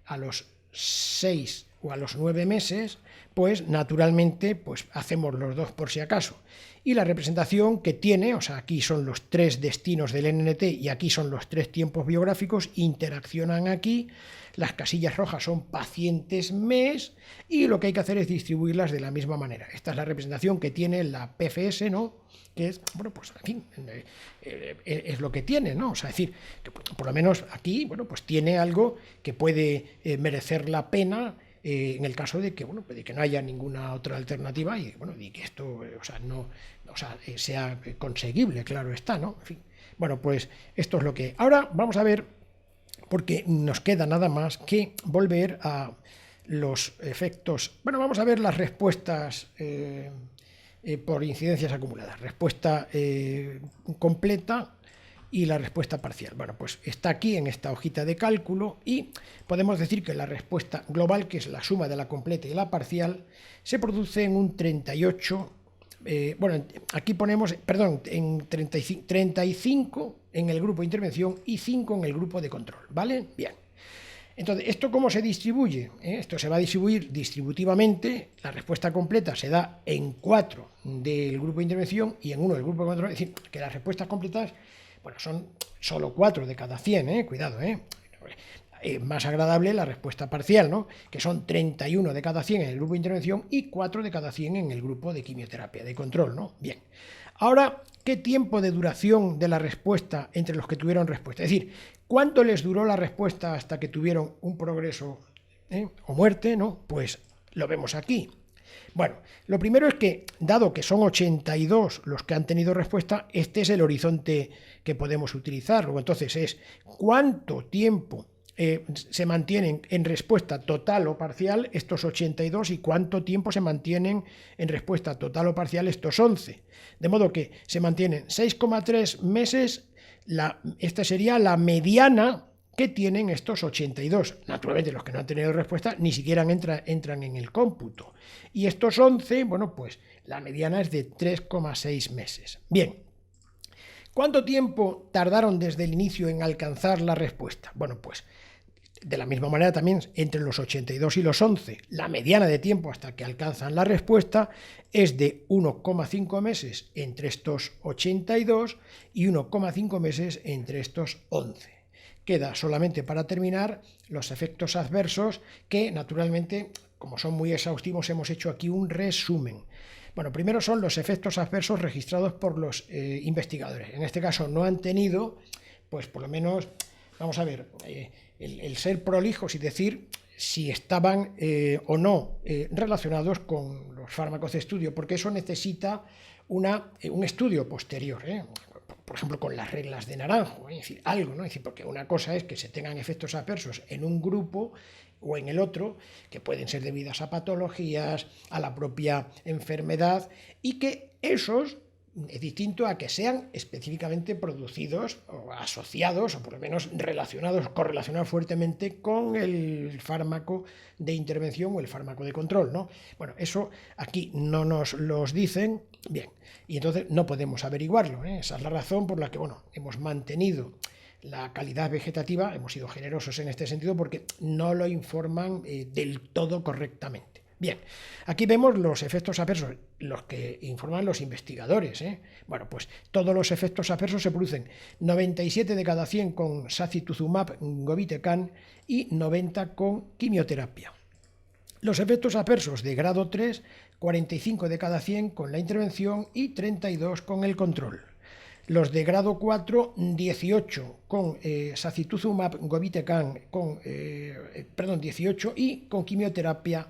S1: a los 6 o a los 9 meses, pues naturalmente pues hacemos los dos por si acaso. Y la representación que tiene, o sea, aquí son los 3 destinos del NNT y aquí son los 3 tiempos biográficos, interaccionan aquí, las casillas rojas son pacientes mes y lo que hay que hacer es distribuirlas de la misma manera. Esta es la representación que tiene la PFS, ¿no? Que es, bueno, pues en fin, es lo que tiene, ¿no? O sea, es decir, que por lo menos aquí, bueno, pues tiene algo que puede merecer la pena en el caso de que, bueno, de que no haya ninguna otra alternativa y, bueno, y que esto, sea conseguible, claro está, ¿no? En fin, bueno, pues esto es lo que... Ahora vamos a ver, porque nos queda nada más que volver a los efectos... Bueno, vamos a ver las respuestas por incidencias acumuladas. Respuesta completa y la respuesta parcial. Bueno, pues está aquí en esta hojita de cálculo y podemos decir que la respuesta global, que es la suma de la completa y la parcial, se produce en un 38, bueno, aquí ponemos, perdón, en 35 en el grupo de intervención y 5 en el grupo de control, ¿vale? Bien. Entonces, ¿esto cómo se distribuye? Esto se va a distribuir distributivamente, la respuesta completa se da en 4 del grupo de intervención y en 1 del grupo de control, es decir, que las respuestas completas, bueno, son solo 4 de cada 100, cuidado, más agradable la respuesta parcial, ¿no? Que son 31 de cada 100 en el grupo de intervención y 4 de cada 100 en el grupo de quimioterapia, de control, ¿no? Bien. Ahora, ¿qué tiempo de duración de la respuesta entre los que tuvieron respuesta? Es decir, ¿cuánto les duró la respuesta hasta que tuvieron un progreso o muerte, ¿no? Pues lo vemos aquí. Bueno, lo primero es que, dado que son 82 los que han tenido respuesta, este es el horizonte que podemos utilizar. Entonces es cuánto tiempo se mantienen en respuesta total o parcial estos 82 y cuánto tiempo se mantienen en respuesta total o parcial estos 11. De modo que se mantienen 6,3 meses, esta sería la mediana que tienen estos 82. Naturalmente los que no han tenido respuesta ni siquiera entran en el cómputo. Y estos 11, bueno, pues la mediana es de 3,6 meses. Bien, ¿cuánto tiempo tardaron desde el inicio en alcanzar la respuesta? Bueno, pues de la misma manera también entre los 82 y los 11, la mediana de tiempo hasta que alcanzan la respuesta es de 1,5 meses entre estos 82 y 1,5 meses entre estos 11. Queda solamente para terminar los efectos adversos que naturalmente, como son muy exhaustivos, hemos hecho aquí un resumen. Bueno, primero son los efectos adversos registrados por los investigadores. En este caso no han tenido, pues por lo menos, vamos a ver, el ser prolijos y decir si estaban o no relacionados con los fármacos de estudio, porque eso necesita un estudio posterior, por ejemplo, con las reglas de Naranjo, es decir, algo, ¿no? Es decir, porque una cosa es que se tengan efectos adversos en un grupo o en el otro, que pueden ser debidas a patologías, a la propia enfermedad, y que esos es distinto a que sean específicamente producidos o asociados, o por lo menos relacionados, correlacionados fuertemente con el fármaco de intervención o el fármaco de control, ¿no? Bueno, eso aquí no nos los dicen, bien, y entonces no podemos averiguarlo, ¿eh? Esa es la razón por la que, bueno, hemos mantenido la calidad vegetativa, hemos sido generosos en este sentido porque no lo informan del todo correctamente. Bien, aquí vemos los efectos adversos, los que informan los investigadores. Bueno, pues todos los efectos adversos se producen 97 de cada 100 con sacituzumab govitecan y 90 con quimioterapia. Los efectos adversos de grado 3, 45 de cada 100 con la intervención y 32 con el control. Los de grado 4, 18 con sacituzumab govitecan, 18 y con quimioterapia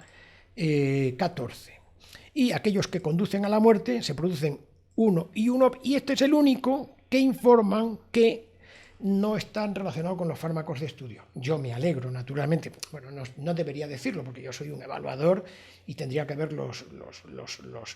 S1: 14. Y aquellos que conducen a la muerte se producen 1 y 1, y este es el único que informan que no están relacionados con los fármacos de estudio. Yo me alegro, naturalmente. Bueno, no debería decirlo porque yo soy un evaluador y tendría que ver los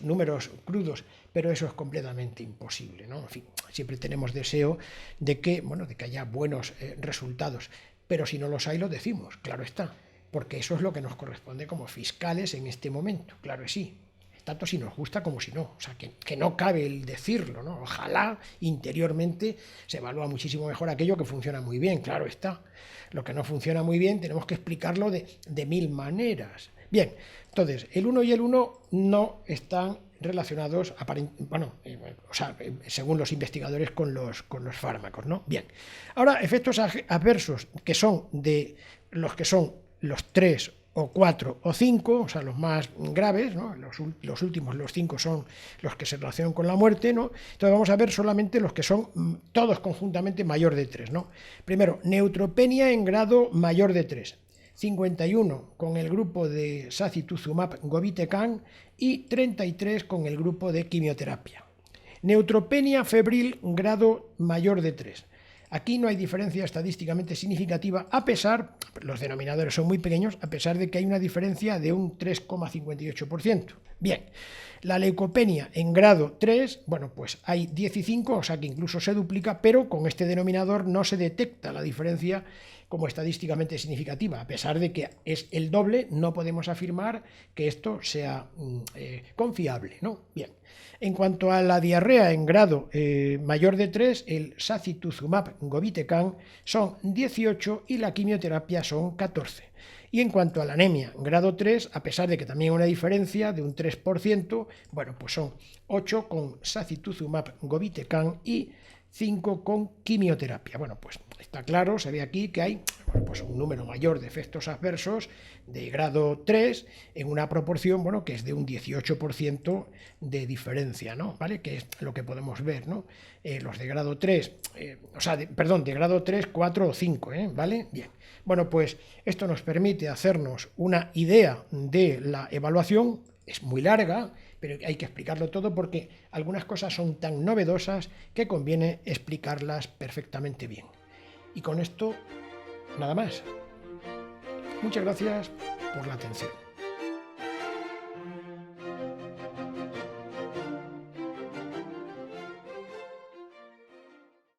S1: números crudos, pero eso es completamente imposible, ¿no? En fin, siempre tenemos deseo de que, bueno, de que haya buenos resultados, pero si no los hay, lo decimos, claro está, porque eso es lo que nos corresponde como fiscales en este momento, claro que sí. Tanto si nos gusta como si no, o sea, que no cabe el decirlo, ¿no? Ojalá interiormente se evalúa muchísimo mejor aquello que funciona muy bien, claro está. Lo que no funciona muy bien tenemos que explicarlo de mil maneras. Bien, entonces, el 1 y el 1 no están relacionados, según los investigadores, con los fármacos, ¿no? Bien, ahora efectos adversos que son de los que son los 3 o 4 o 5, o sea, los más graves, ¿no? Los últimos, los 5 son los que se relacionan con la muerte, ¿no? Entonces vamos a ver solamente los que son todos conjuntamente mayor de 3, ¿no? Primero, neutropenia en grado mayor de 3, 51 con el grupo de sacituzumab govitecan y 33 con el grupo de quimioterapia. Neutropenia febril grado mayor de 3. Aquí no hay diferencia estadísticamente significativa, a pesar, los denominadores son muy pequeños, a pesar de que hay una diferencia de un 3,58%. Bien, la leucopenia en grado 3, bueno, pues hay 15, o sea que incluso se duplica, pero con este denominador no se detecta la diferencia como estadísticamente significativa. A pesar de que es el doble, no podemos afirmar que esto sea confiable, ¿no? Bien. En cuanto a la diarrea en grado mayor de 3, el sacituzumab govitecan son 18 y la quimioterapia son 14. Y en cuanto a la anemia grado 3, a pesar de que también hay una diferencia de un 3%, bueno, pues son 8 con sacituzumab govitecan y 5 con quimioterapia. Bueno, pues está claro, se ve aquí que hay pues un número mayor de efectos adversos de grado 3 en una proporción, bueno, que es de un 18% de diferencia, ¿no? ¿Vale? Que es lo que podemos ver, ¿no? Los de grado 3, de grado 3, 4 o 5, ¿vale? Bien. Bueno, pues esto nos permite hacernos una idea de la evaluación, es muy larga, pero hay que explicarlo todo porque algunas cosas son tan novedosas que conviene explicarlas perfectamente bien. Y con esto, nada más. Muchas gracias por la atención.